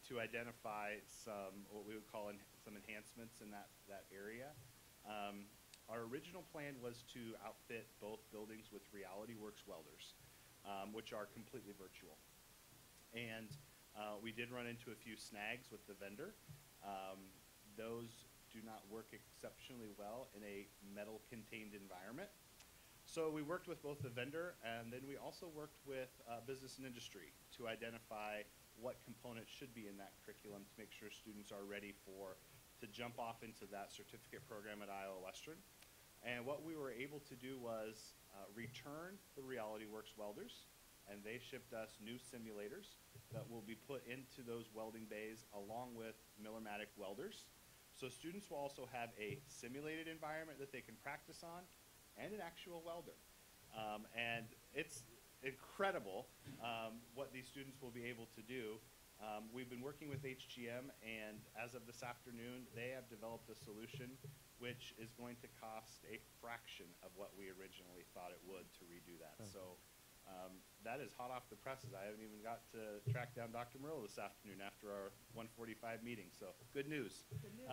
Speaker 13: to identify some, what we would call some enhancements in that area. Our original plan was to outfit both buildings with RealityWorks welders, which are completely virtual. And we did run into a few snags with the vendor. Those do not work exceptionally well in a metal-contained environment. So we worked with both the vendor, and then we also worked with business and industry to identify what components should be in that curriculum to make sure students are ready to jump off into that certificate program at Iowa Western. And what we were able to do was return the RealityWorks welders, and they shipped us new simulators that will be put into those welding bays along with Miller-Matic welders. So students will also have a simulated environment that they can practice on and an actual welder. And it's incredible what these students will be able to do. We've been working with HGM, and as of this afternoon, they have developed a solution which is going to cost a fraction of what we originally thought it would to redo that.
Speaker 10: Okay.
Speaker 13: So that is hot off the presses. I haven't even got to track down Dr. Murillo this afternoon after our 1:45 meeting, so good news.
Speaker 12: Good news.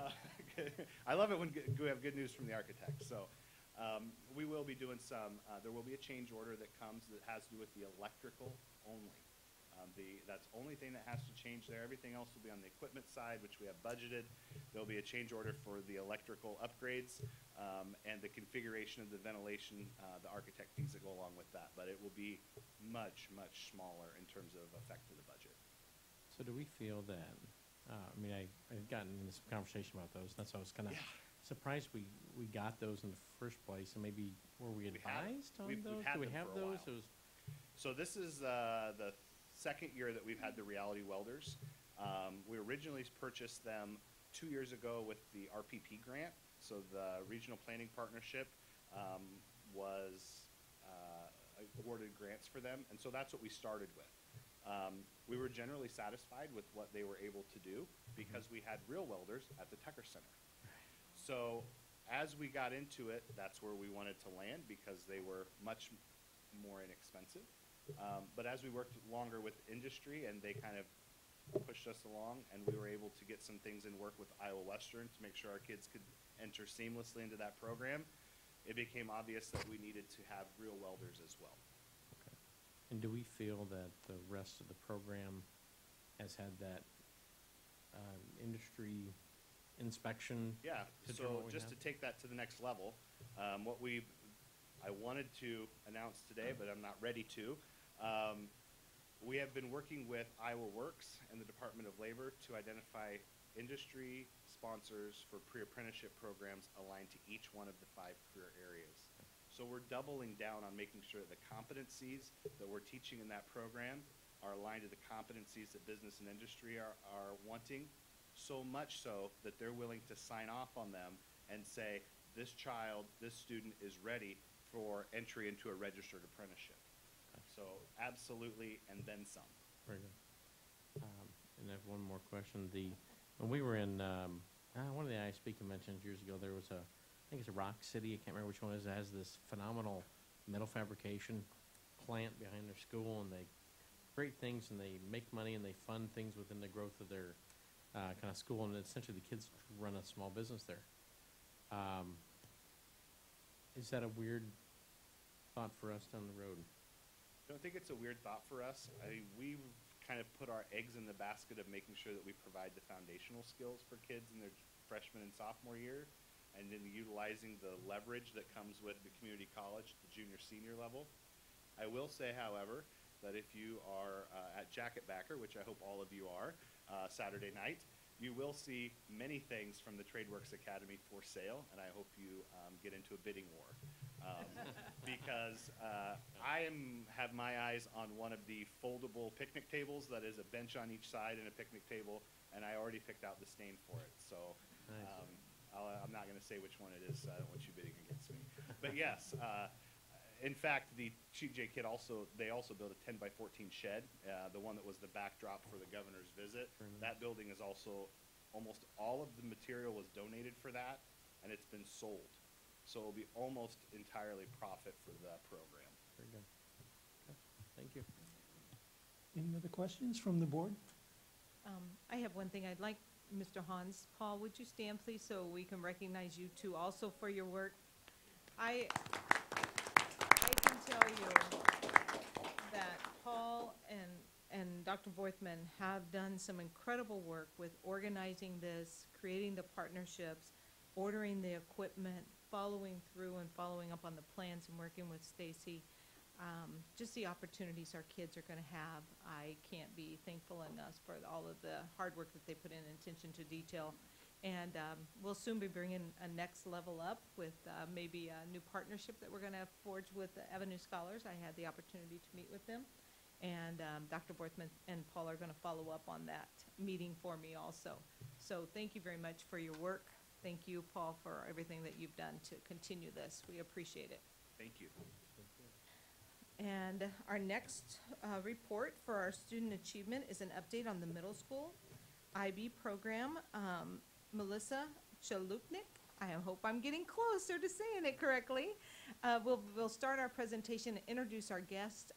Speaker 13: I love it when we have good news from the architect. So We will be doing some, there will be a change order that comes that has to do with the electrical only. That's the only thing that has to change there. Everything else will be on the equipment side, which we have budgeted. There'll be a change order for the electrical upgrades, and the configuration of the ventilation, the architect fees that go along with that. But it will be much, much smaller in terms of effect to the budget.
Speaker 10: So do we feel that, I mean, I've gotten into some conversation about those, that's why I was kind of surprised we got those in the first place, and maybe were we advised on
Speaker 13: We've
Speaker 10: those?
Speaker 13: had
Speaker 10: Do we
Speaker 13: them
Speaker 10: have
Speaker 13: for a
Speaker 10: those?
Speaker 13: while.
Speaker 10: It was-
Speaker 13: So this is the second year that we've had the Reality Welders. We originally purchased them 2 years ago with the RPP grant. So the Regional Planning Partnership was awarded grants for them, and so that's what we started with. We were generally satisfied with what they were able to do because we had real welders at the Tucker Center. So as we got into it, that's where we wanted to land because they were much more inexpensive. But as we worked longer with industry and they kind of pushed us along, and we were able to get some things in work with Iowa Western to make sure our kids could enter seamlessly into that program, it became obvious that we needed to have real welders as well.
Speaker 10: And do we feel that the rest of the program has had that industry inspection?
Speaker 13: Yeah,
Speaker 10: to do
Speaker 13: so
Speaker 10: what we
Speaker 13: just
Speaker 10: have?
Speaker 13: to take that to the next level, I wanted to announce today, but I'm not ready to. We have been working with Iowa Works and the Department of Labor to identify industry sponsors for pre-apprenticeship programs aligned to each one of the 5 career areas. So we're doubling down on making sure that the competencies that we're teaching in that program are aligned to the competencies that business and industry are wanting, so much so that they're willing to sign off on them and say, this child, this student is ready for entry into a registered apprenticeship. So absolutely, and then some.
Speaker 10: Very good. And I have one more question. When we were in one of the ISP conventions years ago, there was I think it's a Rock City, I can't remember which one it is, that has this phenomenal metal fabrication plant behind their school, and they great things, and they make money, and they fund things within the growth of their kind of school, and essentially the kids run a small business there. Is that a weird thought for us down the road?
Speaker 13: I don't think it's a weird thought for us. We've kind of put our eggs in the basket of making sure that we provide the foundational skills for kids in their freshman and sophomore year, and then utilizing the leverage that comes with the community college, the junior, senior level. I will say, however, that if you are at Jacketbacker, which I hope all of you are, Saturday night, you will see many things from the TradeWorks Academy for sale, and I hope you get into a bidding war. Because I have my eyes on one of the foldable picnic tables that is a bench on each side and a picnic table, and I already picked out the stain for it. So I'm not going to say which one it is. I don't want you bidding against me. But yes, in fact, the TJ Kid also built a 10 by 14 shed, the one that was the backdrop for the governor's visit. That building is also, almost all of the material was donated for that, and it's been sold. So it'll be almost entirely profit for the program.
Speaker 10: Very good. Okay. Thank you.
Speaker 3: Any other questions from the board?
Speaker 8: I have one thing I'd like, Mr. Hans. Paul, would you stand, please, so we can recognize you too also for your work? I can tell you that Paul and Dr. Borthman have done some incredible work with organizing this, creating the partnerships, ordering the equipment, following through and following up on the plans and working with Stacy. Just the opportunities our kids are going to have. I can't be thankful enough for all of the hard work that they put in, attention to detail. And we'll soon be bringing a next level up with maybe a new partnership that we're going to forge with the Avenue Scholars. I had the opportunity to meet with them. And Dr. Borthman and Paul are going to follow up on that meeting for me also. So thank you very much for your work. Thank you, Paul, for everything that you've done to continue this. We appreciate it.
Speaker 13: Thank you.
Speaker 8: And our next report for our student achievement is an update on the middle school IB program. Melissa Chalupnik, I hope I'm getting closer to saying it correctly. We'll start our presentation and introduce our guest.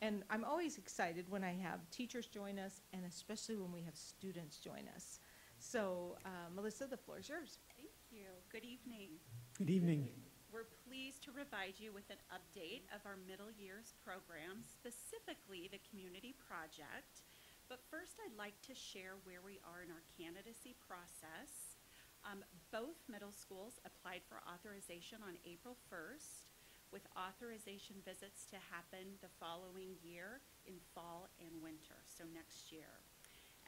Speaker 8: And I'm always excited when I have teachers join us, and especially when we have students join us. So, Melissa, the floor is yours.
Speaker 15: Thank you. Good evening.
Speaker 3: Good evening.
Speaker 15: we're pleased to provide you with an update of our middle years program, specifically the community project. But first, I'd like to share where we are in our candidacy process. Both middle schools applied for authorization on April 1st, with authorization visits to happen the following year in fall and winter, so next year.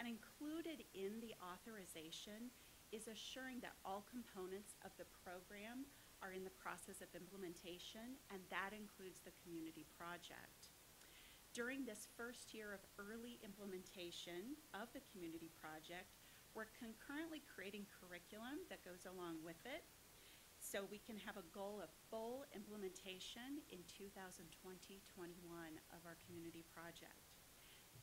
Speaker 15: And included in the authorization is assuring that all components of the program are in the process of implementation, and that includes the community project. During this first year of early implementation of the community project, we're concurrently creating curriculum that goes along with it, so we can have a goal of full implementation in 2020-21 of our community project.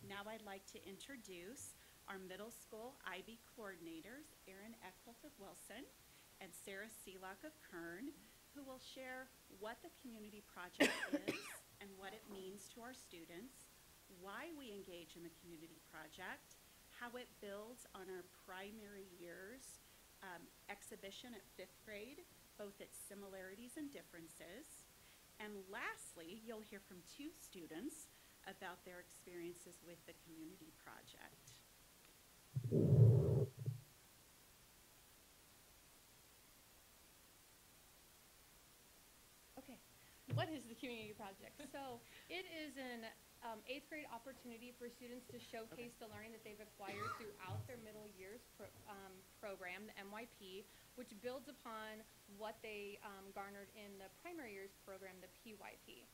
Speaker 15: Now I'd like to introduce our middle school IB coordinators, Erin Eckholt of Wilson and Sarah Seelock of Kern, who will share what the community project is and what it means to our students, why we engage in the community project, how it builds on our primary year's exhibition at 5th grade, both its similarities and differences. And lastly, you'll hear from 2 students about their experiences with the community project.
Speaker 5: Okay, what is the community project? So it is an 8th grade opportunity for students to showcase the learning that they've acquired throughout their middle years program, the MYP, which builds upon what they garnered in the primary years program, the PYP.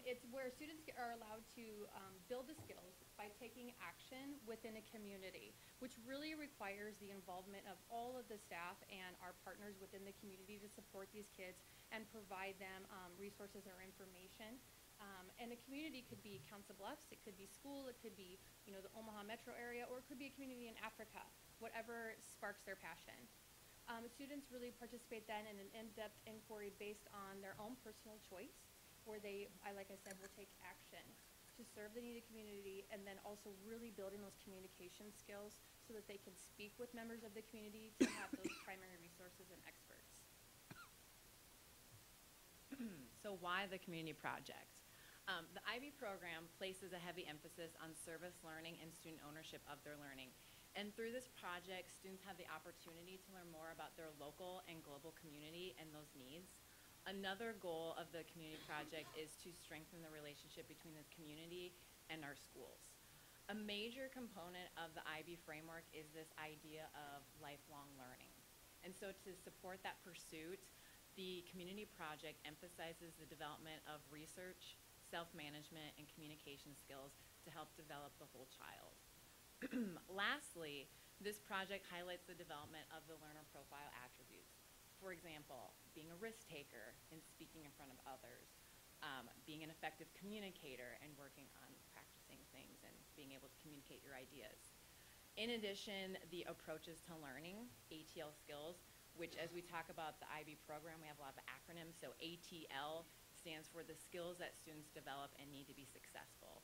Speaker 5: It's where students are allowed to build the skills by taking action within a community, which really requires the involvement of all of the staff and our partners within the community to support these kids and provide them resources or information. And a community could be Council Bluffs, it could be school, it could be, you know, the Omaha metro area, or it could be a community in Africa, whatever sparks their passion. Students really participate then in an in-depth inquiry based on their own personal choice, where they, like I said, will take action to serve the needed community, and then also really building those communication skills so that they can speak with members of the community to have those primary resources and experts.
Speaker 16: So why the community project? The IB program places a heavy emphasis on service learning and student ownership of their learning. And through this project, students have the opportunity to learn more about their local and global community and those needs. Another goal of the community project is to strengthen the relationship between the community and our schools. A major component of the IB framework is this idea of lifelong learning. And so to support that pursuit, the community project emphasizes the development of research, self-management, and communication skills to help develop the whole child. Lastly, this project highlights the development of the learner profile attributes. For example, being a risk taker and speaking in front of others, being an effective communicator and working on practicing things and being able to communicate your ideas. In addition, the approaches to learning, ATL skills, which as we talk about the IB program, we have a lot of acronyms. So ATL stands for the skills that students develop and need to be successful.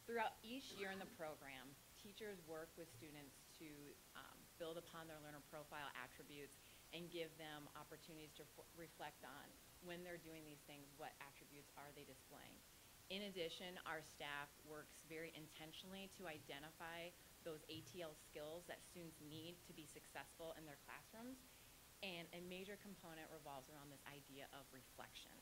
Speaker 16: Throughout each year in the program, teachers work with students to build upon their learner profile attributes and give them opportunities to reflect on when they're doing these things, what attributes are they displaying. In addition, our staff works very intentionally to identify those ATL skills that students need to be successful in their classrooms, and a major component revolves around this idea of reflection.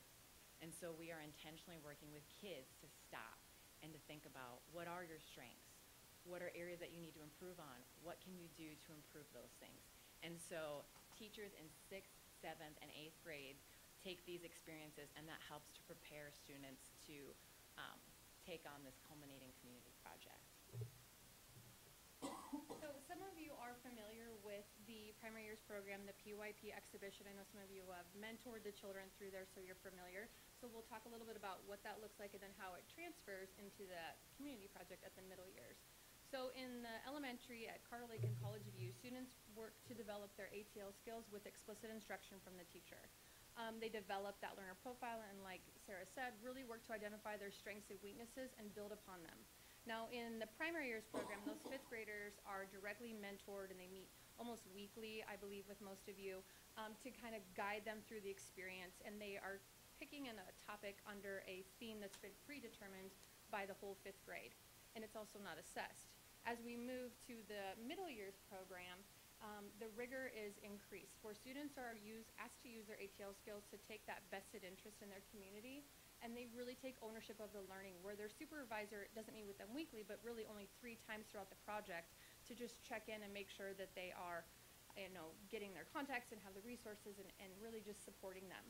Speaker 16: And so we are intentionally working with kids to stop and to think about, what are your strengths? What are areas that you need to improve on? What can you do to improve those things? And so teachers in 6th, 7th, and 8th grade take these experiences, and that helps to prepare students to take on this culminating community project.
Speaker 5: So some of you are familiar with the primary years program, the PYP exhibition. I know some of you have mentored the children through there, so you're familiar. So we'll talk a little bit about what that looks like and then how it transfers into the community project at the middle years. So in the elementary at Carter Lake and College View, students work to develop their ATL skills with explicit instruction from the teacher. They develop that learner profile and, like Sarah said, really work to identify their strengths and weaknesses and build upon them. Now in the primary years program, those 5th graders are directly mentored and they meet almost weekly, I believe, with most of you, to kind of guide them through the experience. And they are picking a topic under a theme that's been predetermined by the whole 5th grade. And it's also not assessed. As we move to the middle years program, the rigor is increased, where students are asked to use their ATL skills to take that vested interest in their community, and they really take ownership of the learning, where their supervisor doesn't meet with them weekly, but really only 3 times throughout the project to just check in and make sure that they are, getting their contacts and have the resources and really just supporting them.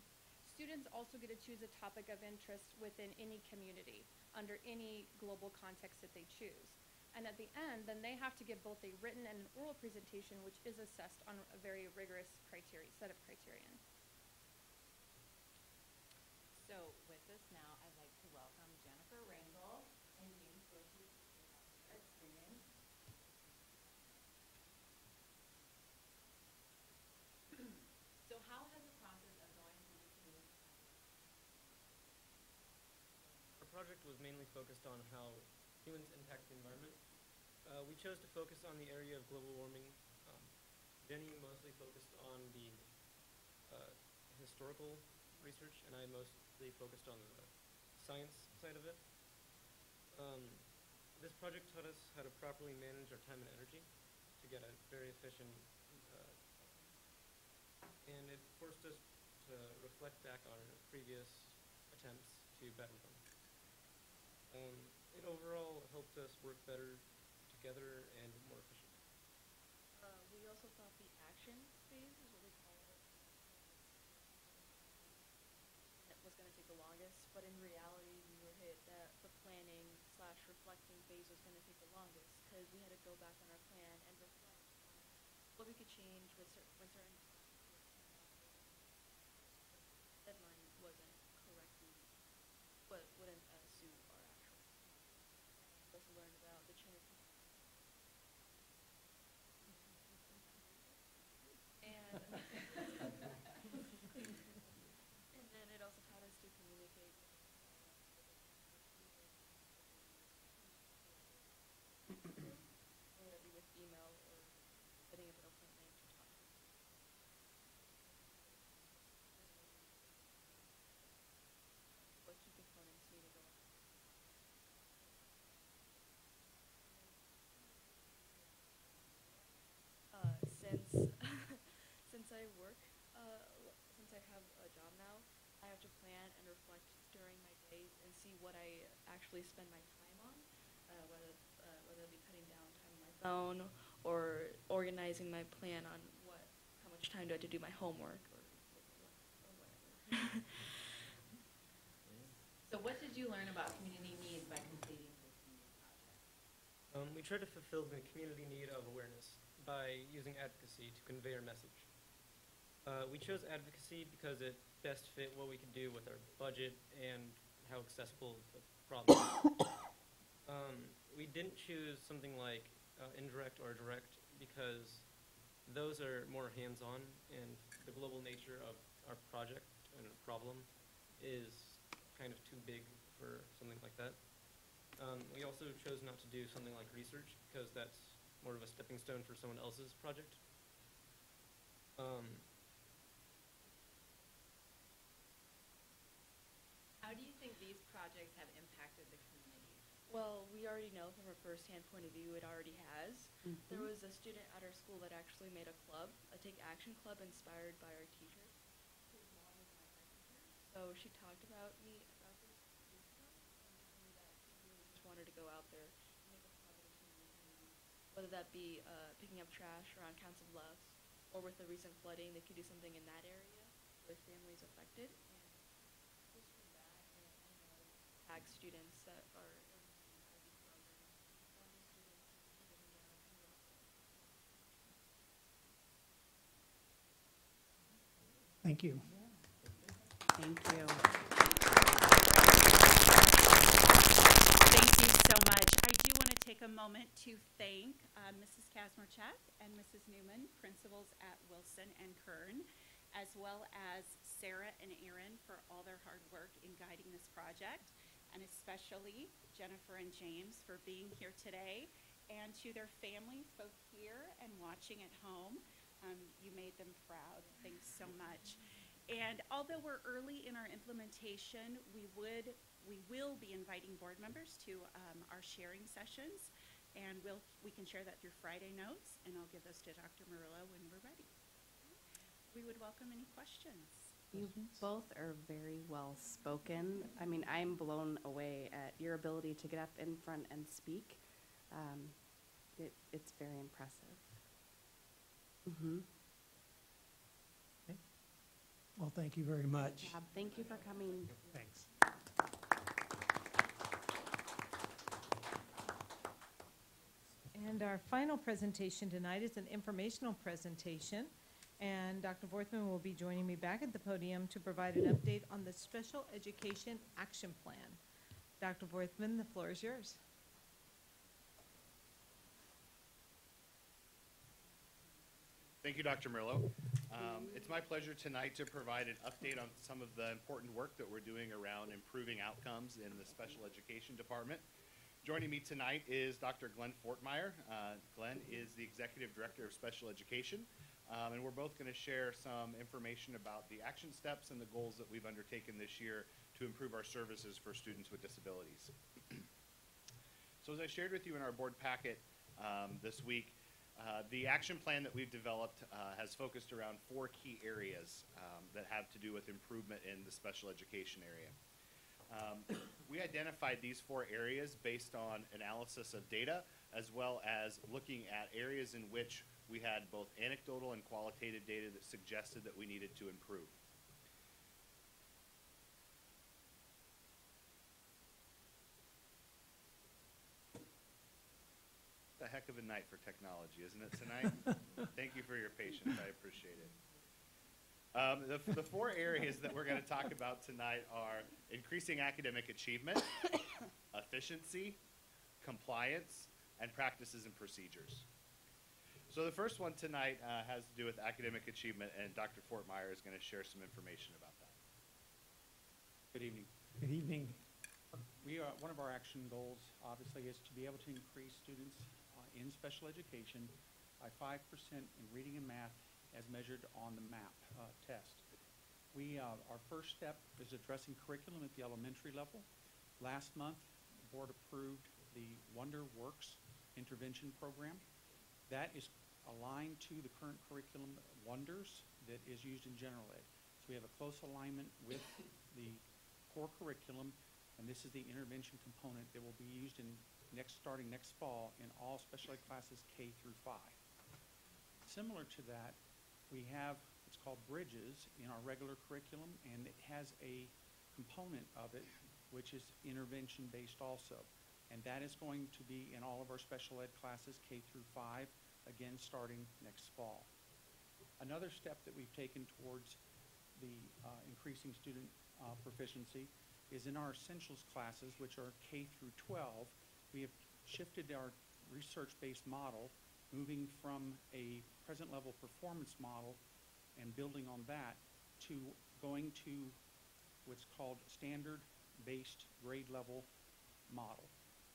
Speaker 5: Students also get to choose a topic of interest within any community, under any global context that they choose. And at the end, then they have to give both a written and an oral presentation, which is assessed on a very rigorous set of criterion.
Speaker 16: So with us now, I'd like to welcome Jennifer Rangel and James Bushy to share their experience. So how has the process of going through the community
Speaker 17: Our project was mainly focused on how humans impact the environment. We chose to focus on the area of global warming. Jenny mostly focused on the historical research, and I mostly focused on the science side of it. This project taught us how to properly manage our time and energy to get a very efficient, and it forced us to reflect back on our previous attempts to better them. It overall helped us work better together and more efficient.
Speaker 9: We also thought the action phase is what we call it. It was going to take the longest, but in reality, we were hit that the planning / reflecting phase was going to take the longest because we had to go back on our plan and reflect on what we could change with certain deadline wasn't correctly, wouldn't suit our actual. We also learned about the chain of command. And and then it also taught us to communicate, whether it be with email or setting up an appointment to talk to them. What key components need to go on. Since since I work, since I have a job now, I have to plan and reflect during my days and see what I actually spend my time on, whether it be cutting down time on my phone or organizing my plan on how much time do I have to do my homework or whatever.
Speaker 16: So what did you learn about community needs by completing this community project?
Speaker 17: We tried to fulfill the community need of awareness by using advocacy to convey our message. We chose advocacy because it best fit what we could do with our budget and how accessible the problem is. We didn't choose something like indirect or direct because those are more hands-on, and the global nature of our project and our problem is kind of too big for something like that. We also chose not to do something like research because that's more of a stepping stone for someone else's project.
Speaker 16: How do you think these projects have impacted the community?
Speaker 9: Well, we already know from a first-hand point of view it already has.
Speaker 14: Mm-hmm.
Speaker 9: There was a student at our school that actually made a club, a Take Action club inspired by our teacher. His mom is my art teacher. So she talked about me about this years ago and told me that she really just wanted to go out there and make a positive change in the community. Whether that be picking up trash around Council Bluffs or with the recent flooding, they could do something in that area with families affected. And just from that, and tag students that are in the IB program, one of the students is getting down and wrote
Speaker 3: Thank you.
Speaker 15: Thank you. Thank you so much. I do want to take a moment to thank Mrs. Kazmarchak and Mrs. Newman, principals at Wilson and Kern, as well as Sarah and Aaron for all their hard work in guiding this project, and especially Jennifer and James for being here today, and to their families, both here and watching at home. You made them proud. Thanks so much. And although we're early in our implementation, we will be inviting board members to our sharing sessions, and we can share that through Friday notes, and I'll give those to Dr. Murillo when we're ready. We would welcome any questions.
Speaker 14: You both are very well spoken. I mean, I'm blown away at your ability to get up in front and speak. It's very impressive.
Speaker 3: Well, thank you very much.
Speaker 14: Thank you for coming.
Speaker 3: Thanks.
Speaker 8: And our final presentation tonight is an informational presentation. And Dr. Vorthman will be joining me back at the podium to provide an update on the Special Education Action Plan. Dr. Vorthman, the floor is yours.
Speaker 13: Thank you, Dr. Murillo. It's my pleasure tonight to provide an update on some of the important work that we're doing around improving outcomes in the special education department. Joining me tonight is Dr. Glenn Fortmeyer. Glenn is the Executive Director of Special Education, and we're both going to share some information about the action steps and the goals that we've undertaken this year to improve our services for students with disabilities. So as I shared with you in our board packet this week, the action plan that we've developed has focused around 4 key areas that have to do with improvement in the special education area. We identified these 4 areas based on analysis of data, as well as looking at areas in which we had both anecdotal and qualitative data that suggested that we needed to improve. A heck of a night for technology, isn't it tonight? Thank you for your patience. I appreciate it. The 4 areas that we're going to talk about tonight are increasing academic achievement, efficiency, compliance, and practices and procedures. So the first one tonight has to do with academic achievement, and Dr. Fortmeyer is going to share some information about that.
Speaker 18: Good evening.
Speaker 3: Good evening.
Speaker 18: One of our action goals, obviously, is to be able to increase students in special education by 5% in reading and math as measured on the MAP test. Our first step is addressing curriculum at the elementary level. Last month, the board approved the Wonder Works intervention program. That is aligned to the current curriculum Wonders that is used in general ed. So we have a close alignment with the core curriculum, and this is the intervention component that will be used starting next fall in all special ed classes K through 5. Similar to that, we have what's called Bridges in our regular curriculum, and it has a component of it which is intervention based also. And that is going to be in all of our special ed classes K through 5, again starting next fall. Another step that we've taken towards the increasing student proficiency is in our essentials classes, which are K through 12. We have shifted our research-based model, moving from a present level performance model and building on that to going to what's called standard-based grade level model.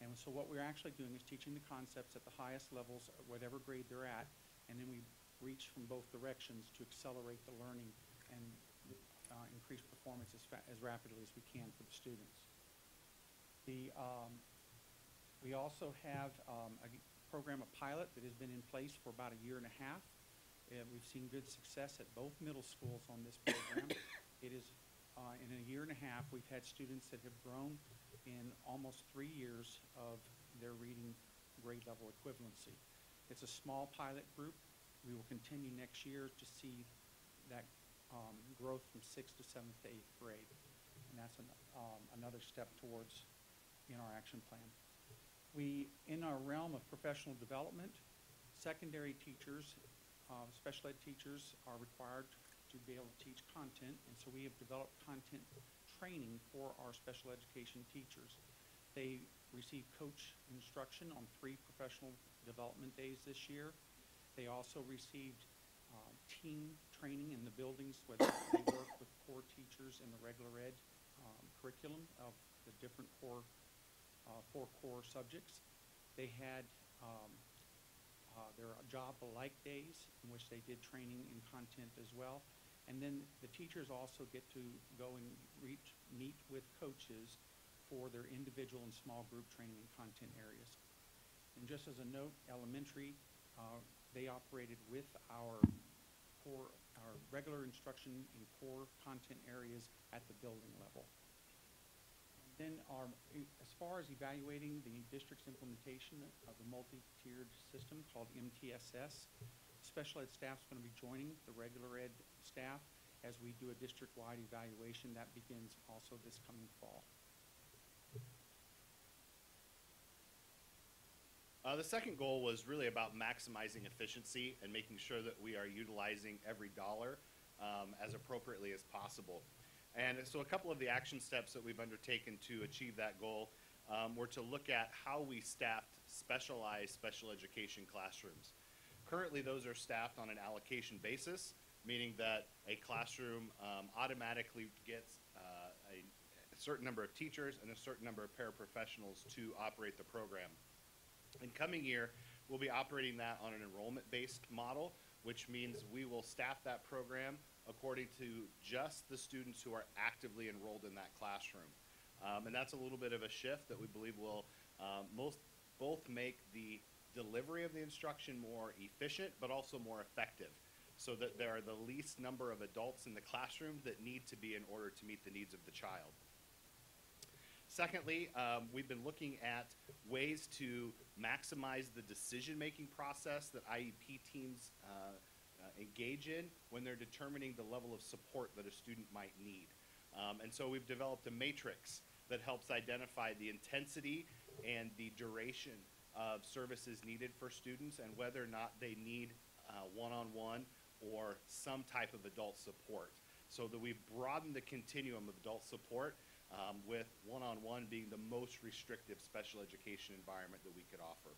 Speaker 18: And so what we're actually doing is teaching the concepts at the highest levels, whatever grade they're at, and then we reach from both directions to accelerate the learning and increase performance as rapidly as we can for the students. We also have a program, a pilot, that has been in place for about a year and a half. We've seen good success at both middle schools on this program. It is, in a year and a half, we've had students that have grown in almost 3 years of their reading grade level equivalency. It's a small pilot group. We will continue next year to see that growth from 6th to 7th to 8th grade. And that's another step towards in our action plan. In our realm of professional development, secondary teachers, special ed teachers are required to be able to teach content, and so we have developed content training for our special education teachers. They receive coach instruction on 3 professional development days this year. They also received team training in the buildings where they work with core teachers in the regular ed curriculum of the different core 4 core subjects. They had There are job-alike days in which they did training in content as well. And then the teachers also get to go and meet with coaches for their individual and small group training in content areas. And just as a note, elementary, they operated with our regular instruction in core content areas at the building level. Then as far as evaluating the district's implementation of the multi-tiered system called MTSS, special ed staff's going to be joining the regular ed staff as we do a district-wide evaluation. That begins also this coming fall.
Speaker 13: The second goal was really about maximizing efficiency and making sure that we are utilizing every dollar as appropriately as possible. And so a couple of the action steps that we've undertaken to achieve that goal were to look at how we staffed specialized special education classrooms. Currently, those are staffed on an allocation basis, meaning that a classroom automatically gets a certain number of teachers and a certain number of paraprofessionals to operate the program. In coming year, we'll be operating that on an enrollment-based model, which means we will staff that program according to just the students who are actively enrolled in that classroom. And that's a little bit of a shift that we believe will both make the delivery of the instruction more efficient, but also more effective, so that there are the least number of adults in the classroom that need to be in order to meet the needs of the child. Secondly, we've been looking at ways to maximize the decision-making process that IEP teams engage in when they're determining the level of support that a student might need. And so we've developed a matrix that helps identify the intensity and the duration of services needed for students and whether or not they need one-on-one or some type of adult support. So that we've broadened the continuum of adult support, with one-on-one being the most restrictive special education environment that we could offer.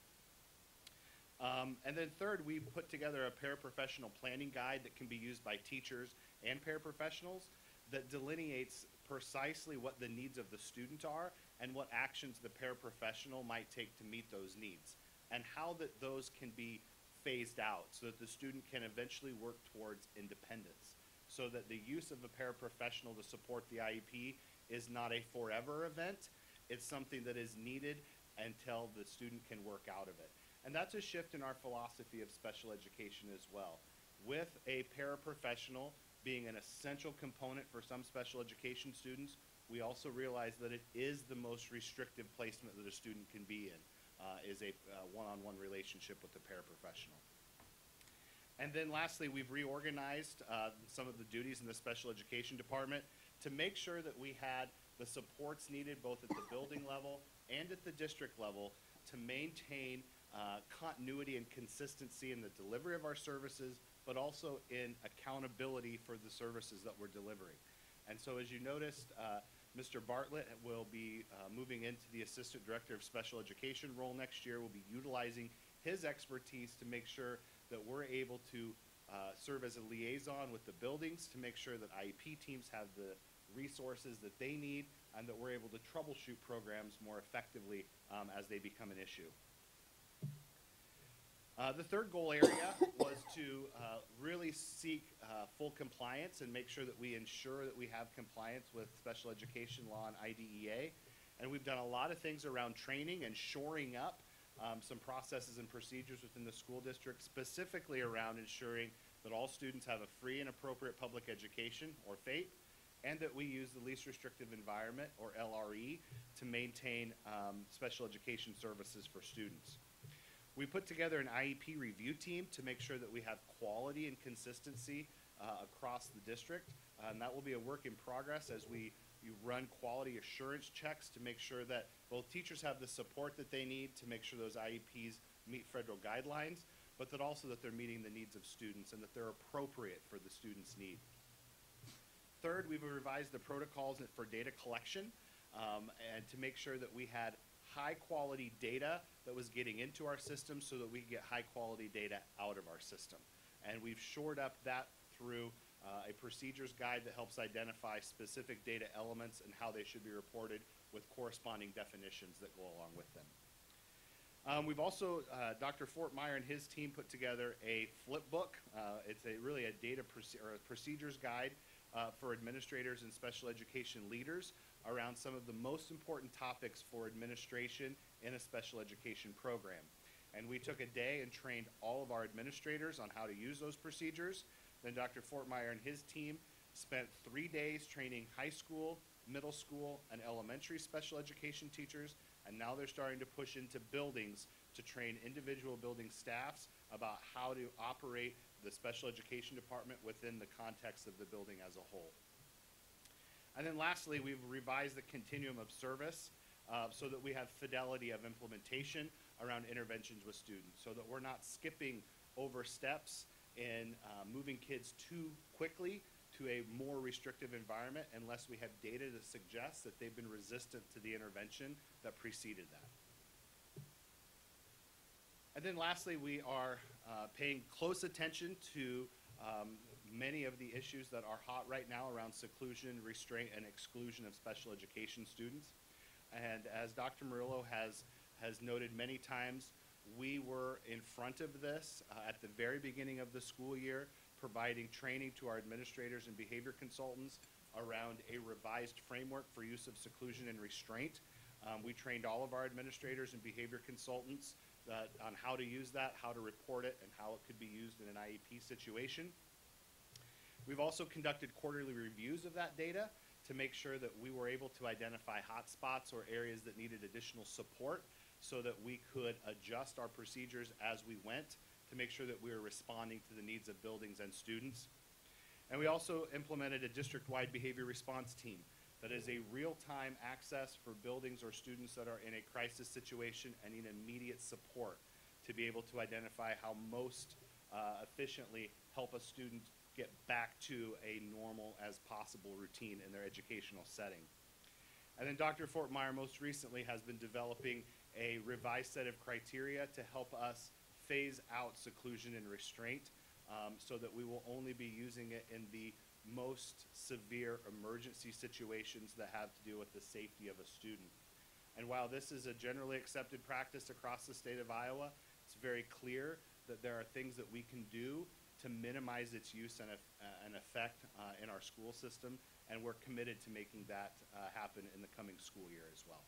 Speaker 13: And then third, we put together a paraprofessional planning guide that can be used by teachers and paraprofessionals that delineates precisely what the needs of the student are and what actions the paraprofessional might take to meet those needs, and how that those can be phased out so that the student can eventually work towards independence, so that the use of a paraprofessional to support the IEP is not a forever event. It's something that is needed until the student can work out of it. And that's a shift in our philosophy of special education as well. With a paraprofessional being an essential component for some special education students, we also realize that it is the most restrictive placement that a student can be in, is a one-on-one relationship with the paraprofessional. And then lastly, we've reorganized some of the duties in the special education department to make sure that we had the supports needed both at the building level and at the district level to maintain continuity and consistency in the delivery of our services, but also in accountability for the services that we're delivering. And so as you noticed, Mr. Bartlett will be moving into the Assistant Director of Special Education role next year. We'll be utilizing his expertise to make sure that we're able to serve as a liaison with the buildings to make sure that IEP teams have the resources that they need and that we're able to troubleshoot programs more effectively as they become an issue. The third goal area was to really seek full compliance and make sure that we ensure that we have compliance with special education law and IDEA. And we've done a lot of things around training and shoring up some processes and procedures within the school district, specifically around ensuring that all students have a free and appropriate public education, or FAPE, and that we use the least restrictive environment, or LRE, to maintain special education services for students. We put together an IEP review team to make sure that we have quality and consistency across the district, and that will be a work in progress as we run quality assurance checks to make sure that both teachers have the support that they need to make sure those IEPs meet federal guidelines, but that also that they're meeting the needs of students and that they're appropriate for the students' need. Third, we've revised the protocols for data collection and to make sure that we had high quality data that was getting into our system so that we could get high quality data out of our system. And we've shored up that through a procedures guide that helps identify specific data elements and how they should be reported with corresponding definitions that go along with them. We've also, Dr. Fortmeyer and his team put together a flip book. It's really a data or a procedures guide for administrators and special education leaders around some of the most important topics for administration in a special education program. And we took a day and trained all of our administrators on how to use those procedures. Then Dr. Fortmeyer and his team spent 3 days training high school, middle school, and elementary special education teachers, and now they're starting to push into buildings to train individual building staffs about how to operate the special education department within the context of the building as a whole. And then lastly, we've revised the continuum of service so that we have fidelity of implementation around interventions with students, so that we're not skipping over steps in moving kids too quickly to a more restrictive environment unless we have data to suggest that they've been resistant to the intervention that preceded that. And then lastly, we are paying close attention to many of the issues that are hot right now around seclusion, restraint, and exclusion of special education students. And as Dr. Murillo has noted many times, we were in front of this at the very beginning of the school year, providing training to our administrators and behavior consultants around a revised framework for use of seclusion and restraint. We trained all of our administrators and behavior consultants on how to use that, how to report it, and how it could be used in an IEP situation. We've also conducted quarterly reviews of that data to make sure that we were able to identify hotspots or areas that needed additional support so that we could adjust our procedures as we went to make sure that we were responding to the needs of buildings and students. And we also implemented a district-wide behavior response team that is a real-time access for buildings or students that are in a crisis situation and need immediate support to be able to identify how most efficiently help a student get back to a normal as possible routine in their educational setting. And then Dr. Fortmeyer most recently has been developing a revised set of criteria to help us phase out seclusion and restraint so that we will only be using it in the most severe emergency situations that have to do with the safety of a student. And while this is a generally accepted practice across the state of Iowa, it's very clear that there are things that we can do to minimize its use and effect in our school system, and we're committed to making that happen in the coming school year as well.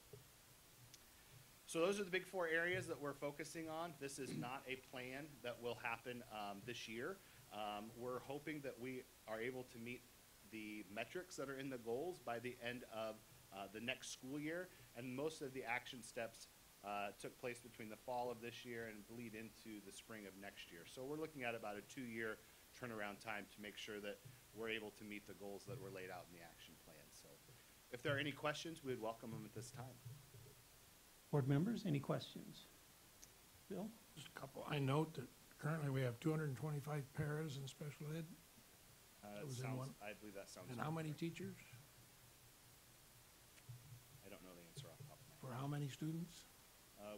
Speaker 13: So those are the big 4 areas that we're focusing on. This is not a plan that will happen this year. We're hoping that we are able to meet the metrics that are in the goals by the end of the next school year, and most of the action steps took place between the fall of this year and bleed into the spring of next year. So we're looking at about a 2-year turnaround time to make sure that we're able to meet the goals that were laid out in the action plan. So if there are any questions, we would welcome them at this time.
Speaker 3: Board members, any questions? Bill?
Speaker 19: Just a couple. I note that currently we have 225 paras in special ed.
Speaker 13: I believe that sounds.
Speaker 19: And how many teachers?
Speaker 13: I don't know the answer off the top of my head.
Speaker 19: For how many students?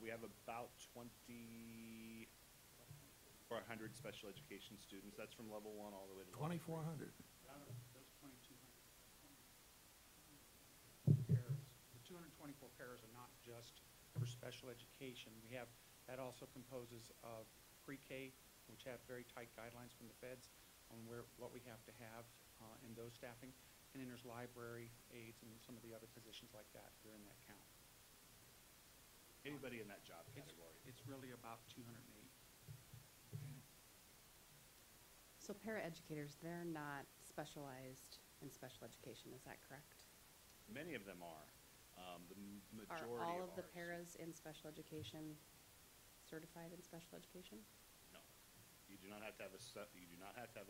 Speaker 13: We have about 2,400 special education students. That's from level 1 all the way to
Speaker 19: 2,400.
Speaker 18: Those 2,200 paras, the 224 paras are not just for special education. We have, that also composes of pre-K, which have very tight guidelines from the feds on what we have to have in those staffing. And then there's library aides and some of the other positions like that are in that count.
Speaker 13: Anybody in that job category.
Speaker 18: It's really about 208.
Speaker 14: So paraeducators, they're not specialized in special education, is that correct?
Speaker 13: Many of them are. The majority
Speaker 14: Are all of the
Speaker 13: ours.
Speaker 14: paras in special education certified in special education?
Speaker 13: No, you do not have to have a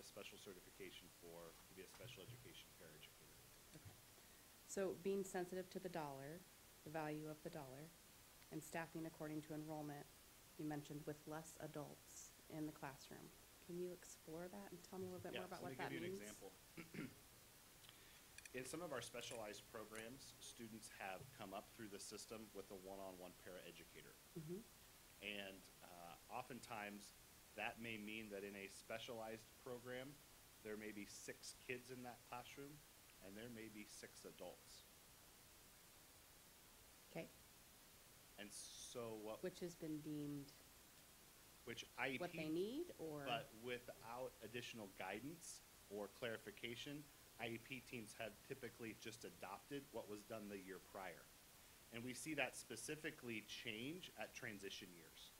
Speaker 13: special certification to be a special education paraeducator.
Speaker 14: Okay. So being sensitive to the dollar, the value of the dollar, and staffing according to enrollment, you mentioned with less adults in the classroom. Can you explore that and tell me a little bit more about what that means?
Speaker 13: Let me give you an example. In some of our specialized programs, students have come up through the system with a one-on-one paraeducator.
Speaker 14: Mm-hmm.
Speaker 13: And oftentimes, that may mean that in a specialized program, there may be 6 kids in that classroom, and there may be 6 adults.
Speaker 14: Okay.
Speaker 13: And So what,
Speaker 14: Which has been deemed
Speaker 13: which IEP.
Speaker 14: what they need, or?
Speaker 13: But without additional guidance or clarification, IEP teams have typically just adopted what was done the year prior. And we see that specifically change at transition years.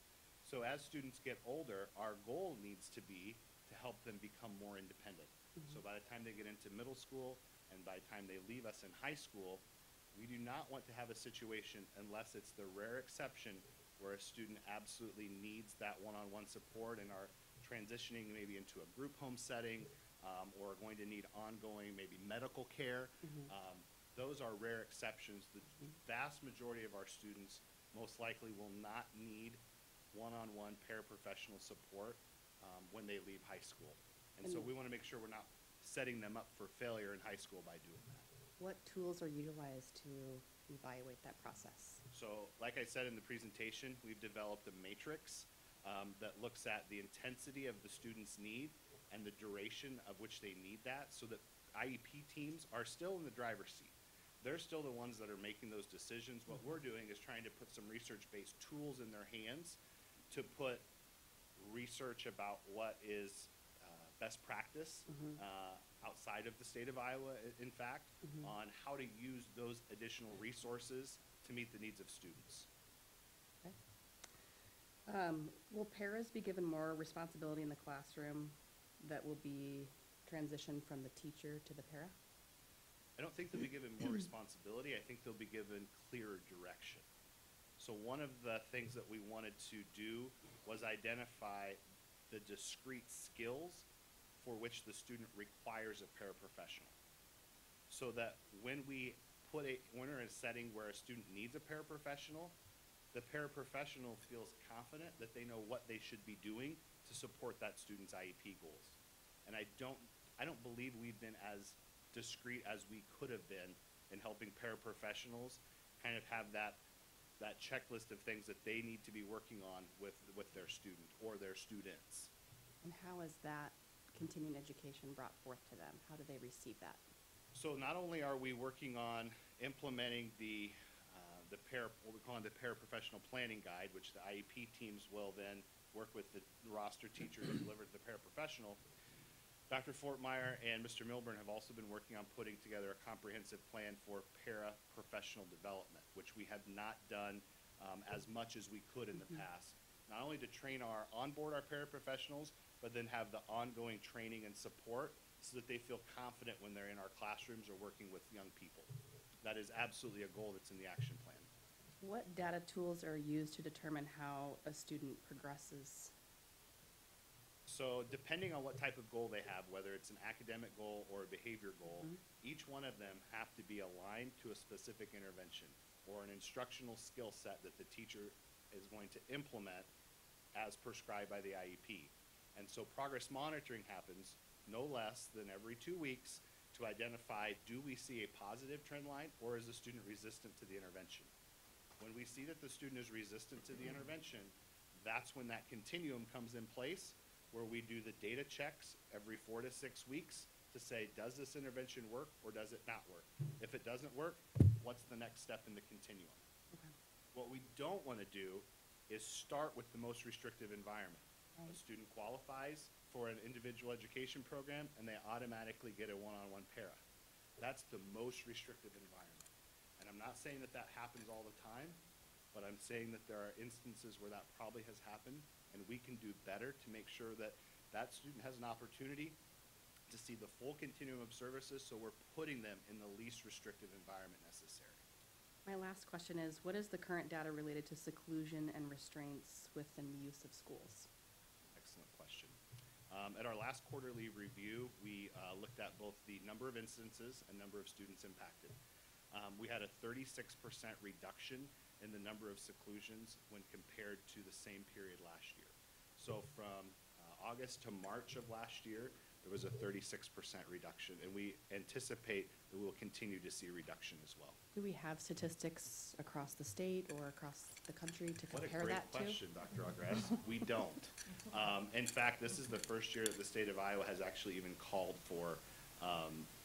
Speaker 13: So as students get older, our goal needs to be to help them become more independent. So by the time they get into middle school and by the time they leave us in high school, we do not want to have a situation, unless it's the rare exception where a student absolutely needs that one-on-one support and are transitioning maybe into a group home setting, or are going to need ongoing maybe medical care. Those are rare exceptions. The vast majority of our students most likely will not need one-on-one paraprofessional support when they leave high school. And so we want to make sure we're not setting them up for failure in high school by doing that.
Speaker 14: What tools are utilized to evaluate that process?
Speaker 13: So like I said in the presentation, we've developed a matrix that looks at the intensity of the student's need and the duration of which they need that, so that IEP teams are still in the driver's seat. They're still the ones that are making those decisions. What we're doing is trying to put some research-based tools in their hands to put research about what is best practice outside of the state of Iowa, in fact, on how to use those additional resources to meet the needs of students.
Speaker 14: Okay. Will paras be given more responsibility in the classroom that will be transitioned from the teacher to the para?
Speaker 13: I don't think they'll be given more responsibility. I think they'll be given clearer direction. So one of the things that we wanted to do was identify the discrete skills for which the student requires a paraprofessional. So that when we're in a setting where a student needs a paraprofessional, the paraprofessional feels confident that they know what they should be doing to support that student's IEP goals. And I don't believe we've been as discreet as we could have been in helping paraprofessionals kind of have that checklist of things that they need to be working on with their student or their students.
Speaker 14: And how is that continuing education brought forth to them? How do they receive that?
Speaker 13: So not only are we working on implementing what we're calling the paraprofessional planning guide, which the IEP teams will then work with the roster teacher to deliver to the paraprofessional, Dr. Fortmeyer and Mr. Milburn have also been working on putting together a comprehensive plan for paraprofessional development, which we have not done as much as we could in the past. Not only to onboard our paraprofessionals, but then have the ongoing training and support so that they feel confident when they're in our classrooms or working with young people. That is absolutely a goal that's in the action plan.
Speaker 14: What data tools are used to determine how a student progresses?
Speaker 13: So depending on what type of goal they have, whether it's an academic goal or a behavior goal, each one of them have to be aligned to a specific intervention or an instructional skill set that the teacher is going to implement as prescribed by the IEP. And so progress monitoring happens no less than every 2 weeks to identify, do we see a positive trend line or is the student resistant to the intervention? When we see that the student is resistant to the intervention, that's when that continuum comes in place, where we do the data checks every 4 to 6 weeks to say, does this intervention work or does it not work? If it doesn't work, what's the next step in the continuum?
Speaker 14: Okay.
Speaker 13: What we don't want to do is start with the most restrictive environment. A student qualifies for an individual education program and they automatically get a one-on-one para. That's the most restrictive environment. And I'm not saying that that happens all the time, but I'm saying that there are instances where that probably has happened, and we can do better to make sure that that student has an opportunity to see the full continuum of services, so we're putting them in the least restrictive environment necessary.
Speaker 14: My last question is, what is the current data related to seclusion and restraints within the use of schools?
Speaker 13: Excellent question. At our last quarterly review, we looked at both the number of instances and number of students impacted. We had a 36% reduction in the number of seclusions when compared to the same period last year. So from August to March of last year, there was a 36% reduction, and we anticipate that we will continue to see a reduction as well.
Speaker 14: Do we have statistics across the state or across the country to compare that to?
Speaker 13: What a great question, Dr. Ogras. We don't. In fact, this is the first year that the state of Iowa has actually even called for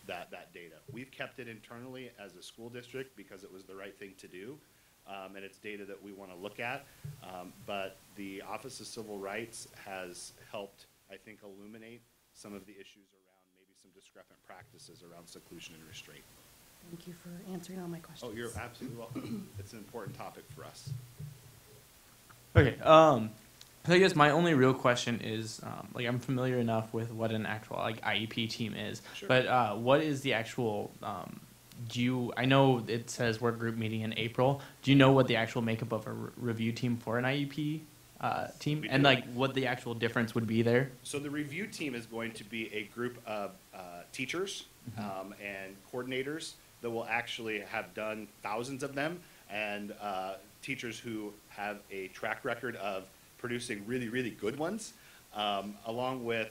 Speaker 13: that data. We've kept it internally as a school district because it was the right thing to do. and it's data that we want to look at. But the Office of Civil Rights has helped, I think, illuminate some of the issues around maybe some discrepant practices around seclusion and restraint.
Speaker 14: Thank you for answering all my questions.
Speaker 13: Oh, you're absolutely welcome. It's an important topic for us.
Speaker 20: Okay. So I guess my only real question is, like, I'm familiar enough with what an actual like IEP team is,
Speaker 13: Sure.
Speaker 20: but what is the actual? I know it says work group meeting in April. Do you know what the actual makeup of a review team for an IEP team,
Speaker 13: We
Speaker 20: and
Speaker 13: do.
Speaker 20: like what the actual difference would be there?
Speaker 13: So the review team is going to be a group of teachers and coordinators that will actually have done thousands of them, and teachers who have a track record of producing really, really good ones, along with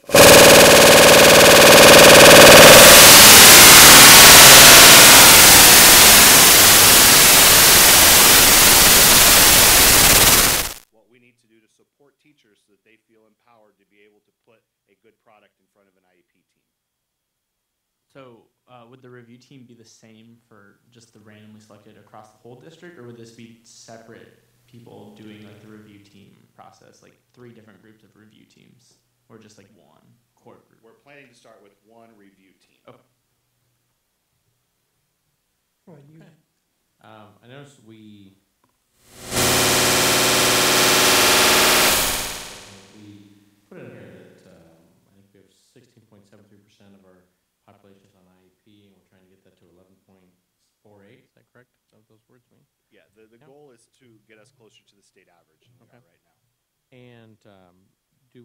Speaker 13: what we need to do to support teachers so that they feel empowered to be able to put a good product in front of an IEP team.
Speaker 20: So would the review team be the same for just the randomly selected across the whole district, or would this be separate people doing like the review team process, like 3 different groups of review teams, or just like one core group?
Speaker 13: We're planning to start with one review team.
Speaker 20: Okay.
Speaker 3: Well, you,
Speaker 10: I noticed we put in here that I think we have 16.73% of our population is on IEP, and we're trying to get that to 11.48. Is that correct? Is that what those words mean?
Speaker 13: Yeah, the
Speaker 10: Yeah.
Speaker 13: goal is to get us closer to the state average than we
Speaker 10: Okay.
Speaker 13: are right now.
Speaker 10: And do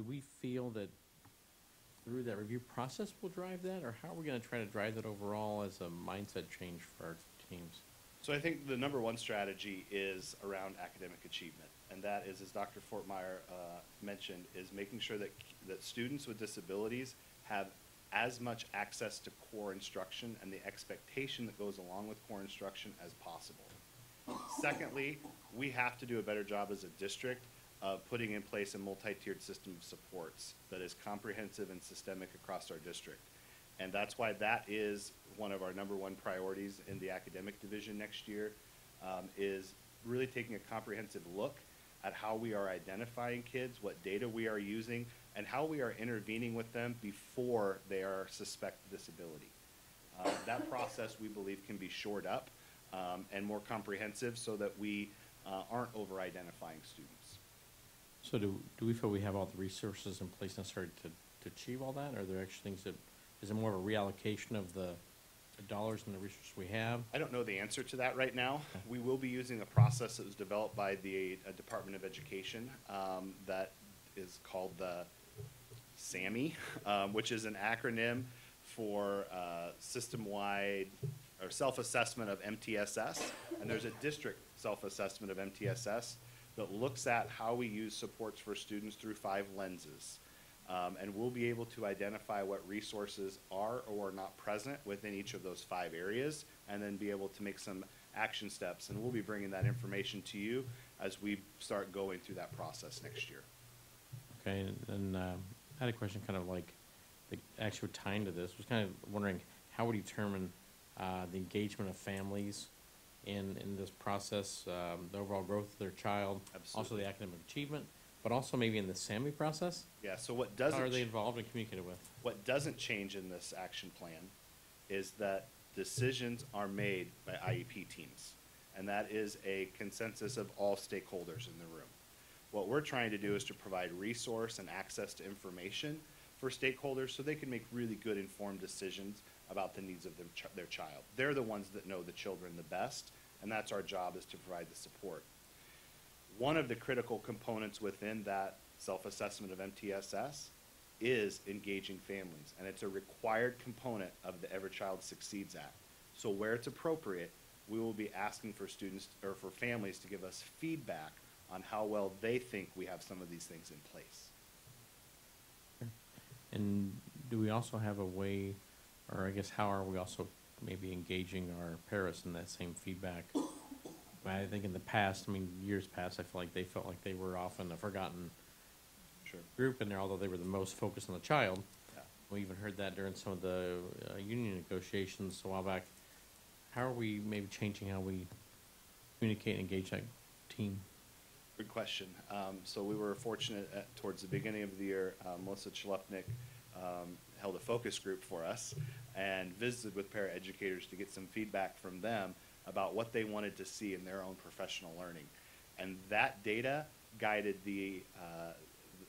Speaker 10: we feel that through that review process we'll drive that, or how are we going to try to drive that overall as a mindset change for our teams?
Speaker 13: So I think the number one strategy is around academic achievement, and that is, as Dr. Fortmeyer mentioned, is making sure that students with disabilities have as much access to core instruction and the expectation that goes along with core instruction as possible. Secondly, we have to do a better job as a district of putting in place a multi-tiered system of supports that is comprehensive and systemic across our district. And that's why that is one of our number one priorities in the academic division next year, is really taking a comprehensive look at how we are identifying kids, what data we are using, and how we are intervening with them before they are suspected disability. That process, we believe, can be shored up and more comprehensive so that we aren't over-identifying students.
Speaker 10: So do we feel we have all the resources in place necessary to achieve all that? Or are there actually things that, is it more of a reallocation of the dollars and the resources we have?
Speaker 13: I don't know the answer to that right now. We will be using a process that was developed by the Department of Education that is called the SAMI, which is an acronym for system-wide or self-assessment of MTSS. And there's a district self-assessment of MTSS that looks at how we use supports for students through 5 lenses. And we'll be able to identify what resources are or are not present within each of those 5 areas, and then be able to make some action steps. And we'll be bringing that information to you as we start going through that process next year.
Speaker 10: Okay, and I had a question kind of like the actual tying to this. Was kind of wondering how we determine the engagement of families in this process, the overall growth of their child, also
Speaker 13: Absolutely.
Speaker 10: the academic achievement, but also maybe in the SAMI process?
Speaker 13: Yeah, so what
Speaker 10: How
Speaker 13: doesn't
Speaker 10: are they involved and communicated with?
Speaker 13: What doesn't change in this action plan is that decisions are made by IEP teams. And that is a consensus of all stakeholders in the room. What we're trying to do is to provide resource and access to information for stakeholders so they can make really good informed decisions about the needs of their child. They're the ones that know the children the best, and that's our job, is to provide the support. One of the critical components within that self-assessment of MTSS is engaging families, and it's a required component of the Every Child Succeeds Act. So where it's appropriate, we will be asking for students or for families to give us feedback on how well they think we have some of these things in place.
Speaker 10: And do we also have a way, or I guess how are we also maybe engaging our parents in that same feedback? I think in the past, I mean, years past, I feel like they felt like they were often a forgotten group in there, although they were the most focused on the child.
Speaker 13: Yeah.
Speaker 10: We even heard that during some of the union negotiations a while back. how are we maybe changing how we communicate and engage that team?
Speaker 13: Good question. So we were fortunate towards the beginning of the year, Melissa Chlupnik held a focus group for us and visited with paraeducators to get some feedback from them about what they wanted to see in their own professional learning. And that data guided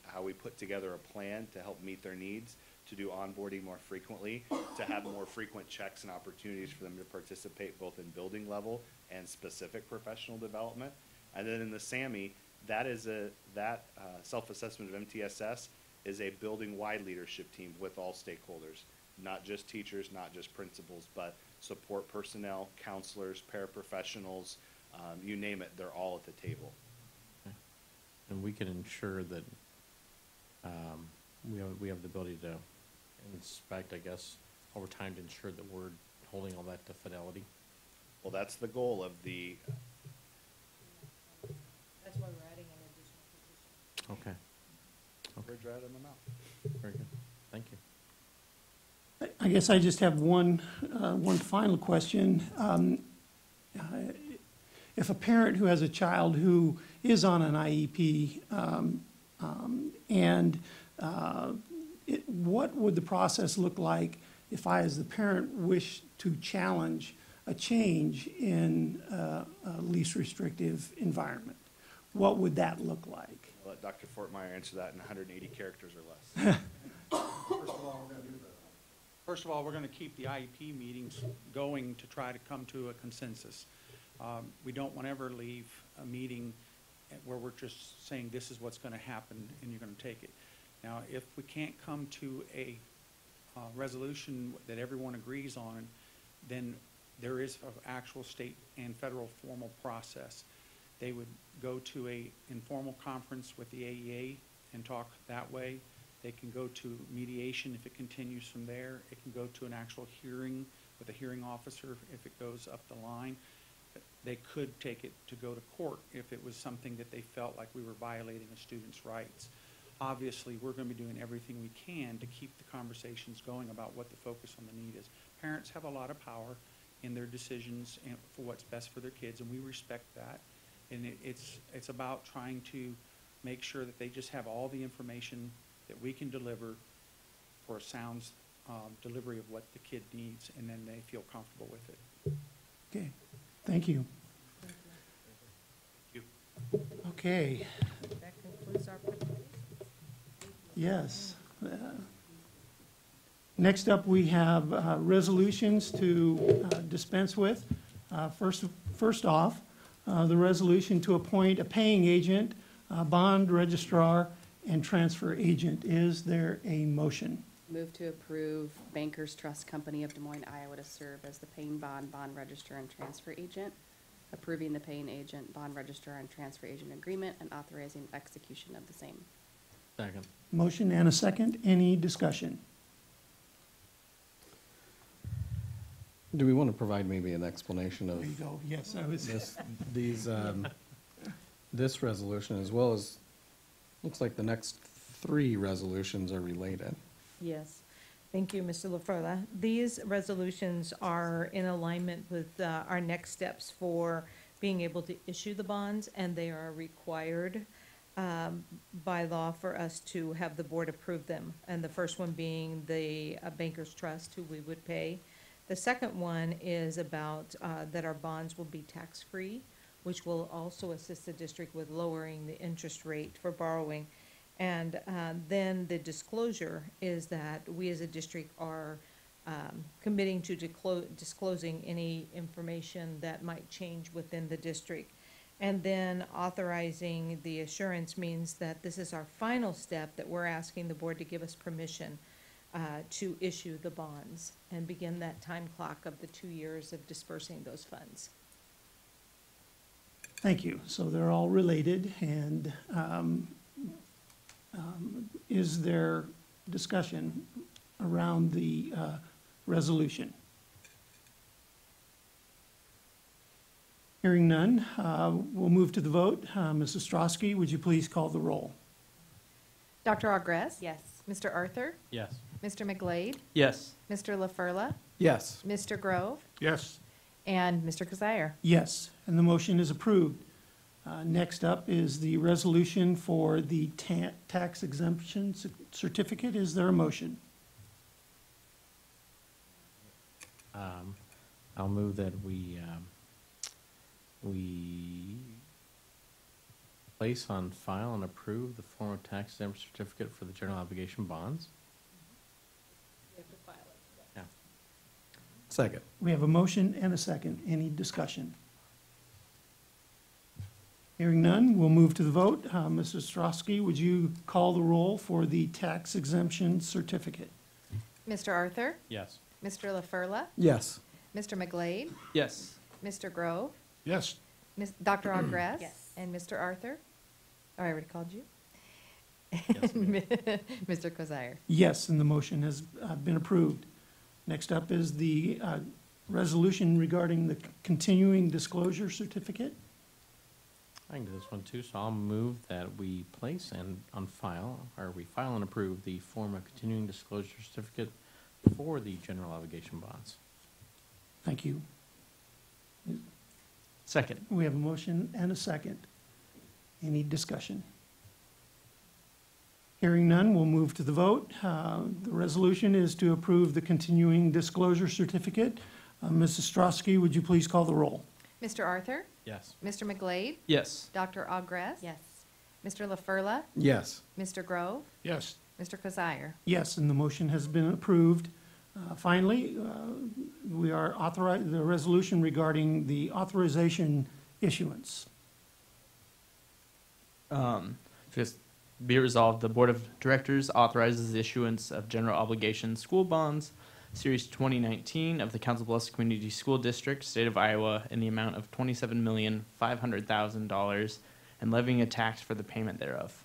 Speaker 13: how we put together a plan to help meet their needs, to do onboarding more frequently, to have more frequent checks and opportunities for them to participate both in building level and specific professional development. And then in the SAMI, that self-assessment of MTSS is a building-wide leadership team with all stakeholders, not just teachers, not just principals, but support personnel, counselors, paraprofessionals, you name it, they're all at the table.
Speaker 10: Okay. And we can ensure that we have the ability to inspect, I guess, over time to ensure that we're holding all that to fidelity.
Speaker 13: Well, that's the goal of the.
Speaker 8: That's why we're adding an additional position.
Speaker 10: Okay.
Speaker 13: Words right in the mouth.
Speaker 10: Very good. Thank you.
Speaker 3: I guess I just have one final question. If a parent who has a child who is on an IEP, what would the process look like if I, as the parent, wish to challenge a change in a least restrictive environment? What would that look like?
Speaker 13: I'll let Dr. Fortmeyer answer that in 180 characters or less.
Speaker 18: First of all, we're going to keep the IEP meetings going to try to come to a consensus. We don't want to ever leave a meeting where we're just saying this is what's going to happen and you're going to take it. Now, if we can't come to a resolution that everyone agrees on, then there is an actual state and federal formal process. They would go to an informal conference with the AEA and talk that way. They can go to mediation if it continues from there. It can go to an actual hearing with a hearing officer if it goes up the line. They could take it to go to court if it was something that they felt like we were violating a student's rights. Obviously, we're going to be doing everything we can to keep the conversations going about what the focus on the need is. Parents have a lot of power in their decisions and for what's best for their kids, and we respect that. And it's about trying to make sure that they just have all the information that we can deliver for a sound delivery of what the kid needs, and then they feel comfortable with it.
Speaker 3: Okay, thank you.
Speaker 13: Thank you.
Speaker 3: Okay,
Speaker 8: That concludes our presentations.
Speaker 3: yes. Next up, we have resolutions to dispense with. First off, the resolution to appoint a paying agent, bond registrar, and transfer agent. Is there a motion?
Speaker 14: Move to approve Bankers Trust Company of Des Moines, Iowa to serve as the paying bond registrar, and transfer agent, approving the paying agent, bond registrar, and transfer agent agreement, and authorizing execution of the same.
Speaker 10: Second.
Speaker 3: Motion and a second. Any discussion?
Speaker 21: Do we want to provide maybe an explanation of
Speaker 3: There you go. Yes, I was.
Speaker 21: this resolution, as well as, looks like the next 3 resolutions are related.
Speaker 8: Yes. Thank you, Mr. LaFerla. These resolutions are in alignment with our next steps for being able to issue the bonds, and they are required by law for us to have the board approve them. And the first one being the Bankers Trust, who we would pay. The second one is about that our bonds will be tax-free, which will also assist the district with lowering the interest rate for borrowing. And then the disclosure is that we as a district are committing to disclosing any information that might change within the district. And then authorizing the assurance means that this is our final step, that we're asking the board to give us permission to issue the bonds and begin that time clock of the 2 years of dispersing those funds.
Speaker 3: Thank you. So they're all related, and is there discussion around the resolution? Hearing none, we'll move to the vote. Mrs. Ostrowski, would you please call the roll?
Speaker 1: Dr. Agress?
Speaker 12: Yes.
Speaker 1: Mr. Arthur?
Speaker 10: Yes.
Speaker 1: Mr. McGlade?
Speaker 10: Yes.
Speaker 1: Mr. LaFerla?
Speaker 21: Yes.
Speaker 1: Mr. Grove?
Speaker 19: Yes.
Speaker 1: And Mr. Kazire.
Speaker 3: Yes, and the motion is approved. Next up is the resolution for the tax exemption certificate. Is there a motion?
Speaker 10: I'll move that we place on file and approve the form of tax exempt certificate for the general obligation bonds.
Speaker 8: We have to file it.
Speaker 10: Yeah.
Speaker 21: Second.
Speaker 3: We have a motion and a second. Any discussion? Hearing none, we'll move to the vote. Mrs. Ostrowski, would you call the roll for the tax exemption certificate?
Speaker 1: Mr. Arthur?
Speaker 10: Yes.
Speaker 1: Mr. LaFurla?
Speaker 21: Yes.
Speaker 1: Mr. McGlade?
Speaker 20: Yes.
Speaker 1: Mr. Grove?
Speaker 19: Yes.
Speaker 1: Dr. Ogres?
Speaker 12: Yes.
Speaker 1: And Mr. Arthur? Oh, I already called you?
Speaker 10: Yes,
Speaker 1: Mr. Kazire.
Speaker 3: Yes, and the motion has been approved. Next up is the resolution regarding the continuing disclosure certificate.
Speaker 10: I can do this one too, so I'll move that we place and on file, or we file and approve the form of continuing disclosure certificate for the general obligation bonds.
Speaker 3: Thank you.
Speaker 20: Second.
Speaker 3: We have a motion and a second. Any discussion? Hearing none, we'll move to the vote. The resolution is to approve the continuing disclosure certificate. Mrs. Ostrowski, would you please call the roll?
Speaker 1: Mr. Arthur?
Speaker 10: Yes.
Speaker 1: Mr. McGlade?
Speaker 20: Yes.
Speaker 1: Dr. Ogres?
Speaker 12: Yes.
Speaker 1: Mr. LaFurla?
Speaker 21: Yes.
Speaker 1: Mr. Grove?
Speaker 19: Yes.
Speaker 1: Mr. Kazire.
Speaker 3: Yes, and the motion has been approved. Finally, we are authorized, the resolution regarding the authorization issuance.
Speaker 20: Just be it resolved, the Board of Directors authorizes the issuance of general obligation school bonds, Series 2019 of the Council Bluffs Community School District, State of Iowa, in the amount of $27,500,000 and levying a tax for the payment thereof.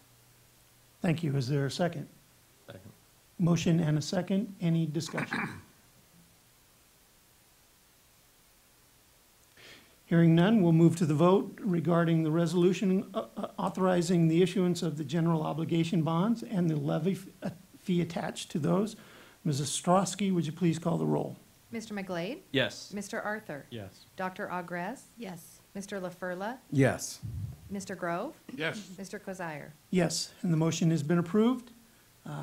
Speaker 3: Thank you. Is there a second?
Speaker 10: Second.
Speaker 3: Motion and a second. Any discussion? Hearing none, we'll move to the vote regarding the resolution authorizing the issuance of the general obligation bonds and the levy fee attached to those. Mrs. Ostrowski, would you please call the roll?
Speaker 1: Mr. McGlade?
Speaker 20: Yes.
Speaker 1: Mr. Arthur?
Speaker 10: Yes.
Speaker 1: Dr. Ogres?
Speaker 12: Yes.
Speaker 1: Mr. LaFurla?
Speaker 21: Yes.
Speaker 1: Mr. Grove?
Speaker 19: Yes.
Speaker 1: Mr. Kazire.
Speaker 3: Yes, and the motion has been approved.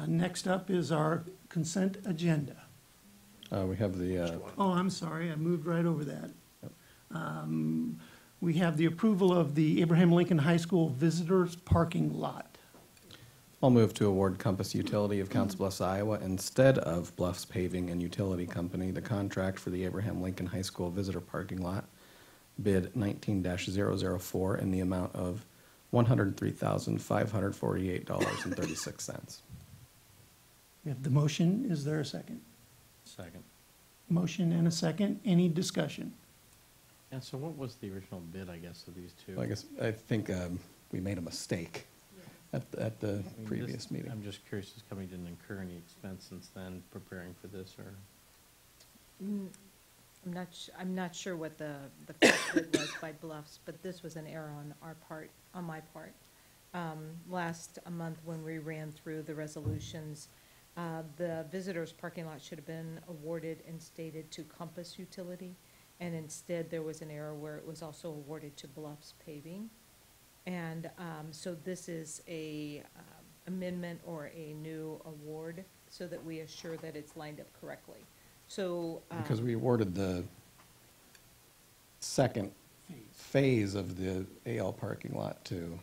Speaker 3: Next up is our consent agenda.
Speaker 21: We have the,
Speaker 3: Oh, I'm sorry, I moved right over that. We have the approval of the Abraham Lincoln High School Visitors Parking Lot.
Speaker 21: I'll move to award Compass Utility of Council Bluffs, Iowa, instead of Bluffs Paving and Utility Company, the contract for the Abraham Lincoln High School Visitor Parking Lot, bid 19-004, in the amount of $103,548.36.
Speaker 3: We have the motion. Is there a second?
Speaker 10: Second.
Speaker 3: Motion and a second. Any discussion?
Speaker 10: And so what was the original bid, I guess, of these two?
Speaker 21: I guess, I think we made a mistake at the
Speaker 10: I mean,
Speaker 21: previous meeting.
Speaker 10: I'm just curious, this company didn't incur any expense since then preparing for this, or?
Speaker 8: I'm not sure what the first bid was by Bluffs, but this was an error on my part. Last month when we ran through the resolutions, the visitors parking lot should have been awarded and stated to Compass Utility, and instead there was an error where it was also awarded to Bluffs Paving. And so this is a amendment or a new award so that we assure that it's lined up correctly. So.
Speaker 21: Because we awarded the second phase of the AL parking lot to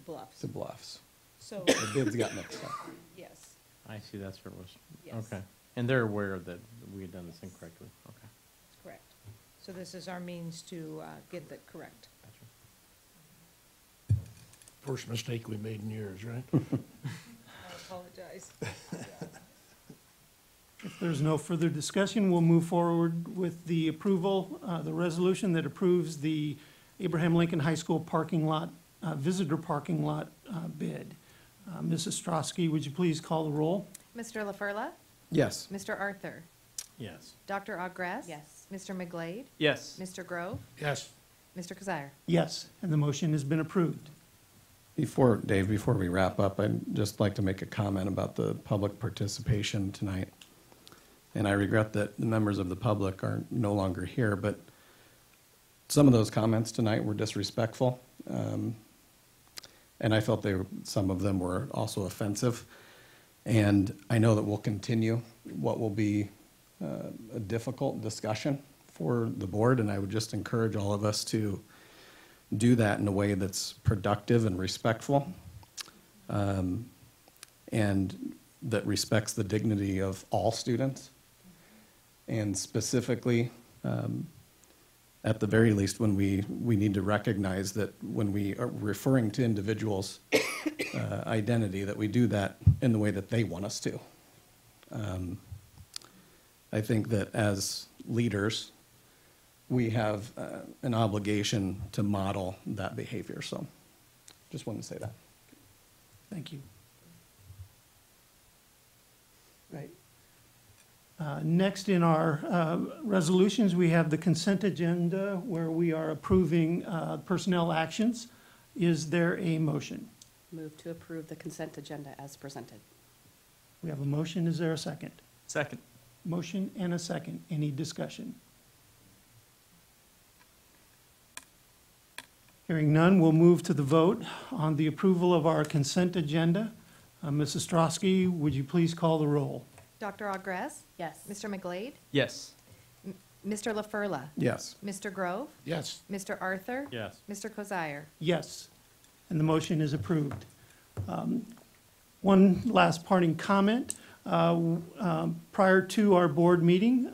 Speaker 8: Bluffs.
Speaker 21: Bluffs.
Speaker 8: So.
Speaker 21: The bids got mixed up.
Speaker 8: Yes.
Speaker 10: I see, that's where it was.
Speaker 8: Yes.
Speaker 10: Okay. And they're aware that we had done this incorrectly. Okay.
Speaker 8: That's correct. So this is our means to get that correct.
Speaker 10: Gotcha.
Speaker 19: First mistake we made in years, right?
Speaker 8: I apologize.
Speaker 3: If there's no further discussion, we'll move forward with the approval, the resolution that approves the Abraham Lincoln High School parking lot, visitor parking lot bid. Mrs. Ostrowski, would you please call the roll?
Speaker 1: Mr. LaFurla?
Speaker 21: Yes.
Speaker 1: Mr. Arthur?
Speaker 10: Yes.
Speaker 1: Dr. Ogres?
Speaker 12: Yes.
Speaker 1: Mr. McGlade?
Speaker 20: Yes.
Speaker 1: Mr. Grove?
Speaker 19: Yes.
Speaker 1: Mr. Kazire.
Speaker 3: Yes, and the motion has been approved.
Speaker 21: Dave, before we wrap up, I'd just like to make a comment about the public participation tonight. And I regret that the members of the public are no longer here, but some of those comments tonight were disrespectful. And I felt some of them were also offensive. And I know that we'll continue what will be a difficult discussion for the board, and I would just encourage all of us to do that in a way that's productive and respectful, and that respects the dignity of all students. And specifically, at the very least, when we need to recognize that when we are referring to individuals' identity, that we do that in the way that they want us to. I think that as leaders, we have an obligation to model that behavior. So just wanted to say that.
Speaker 3: Thank you. Right. Next in our resolutions, we have the consent agenda where we are approving personnel actions. Is there a motion?
Speaker 14: Move to approve the consent agenda as presented.
Speaker 3: We have a motion. Is there a second?
Speaker 21: Second.
Speaker 3: Motion and a second. Any discussion? Hearing none, we'll move to the vote on the approval of our consent agenda. Mrs. Ostrowski, would you please call the roll?
Speaker 1: Dr. Ogres?
Speaker 12: Yes.
Speaker 1: Mr. McGlade?
Speaker 21: Yes.
Speaker 1: Mr. LaFurla?
Speaker 21: Yes.
Speaker 1: Mr. Grove?
Speaker 19: Yes.
Speaker 1: Mr. Arthur?
Speaker 10: Yes.
Speaker 1: Mr. Kozire?
Speaker 3: Yes, and the motion is approved. One last parting comment. Prior to our board meeting,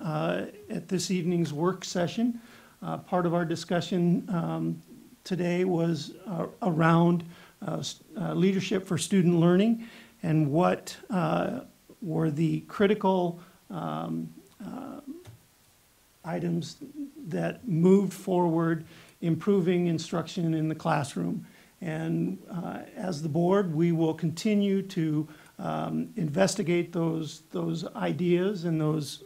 Speaker 3: at this evening's work session, part of our discussion today was around leadership for student learning and what were the critical items that moved forward improving instruction in the classroom. And as the board, we will continue to investigate those ideas and those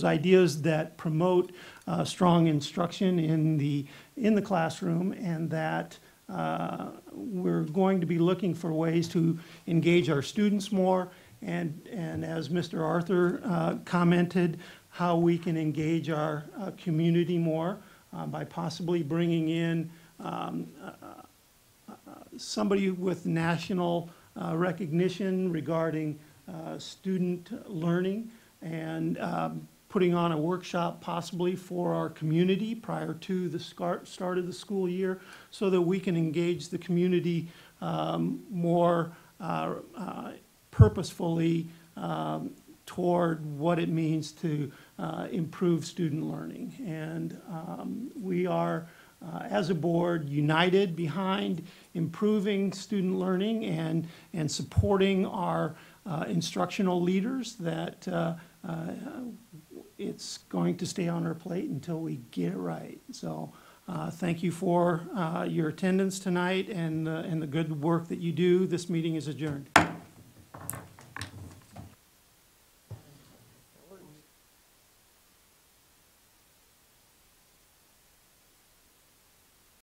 Speaker 3: ideas that promote strong instruction in the classroom, and that we're going to be looking for ways to engage our students more, and as Mr. Arthur commented, how we can engage our community more by possibly bringing in somebody with national recognition regarding student learning, and putting on a workshop possibly for our community prior to the start of the school year, so that we can engage the community more purposefully toward what it means to improve student learning. And we are, as a board, united behind improving student learning and supporting our instructional leaders, that it's going to stay on our plate until we get it right. So thank you for your attendance tonight and the good work that you do. This meeting is adjourned.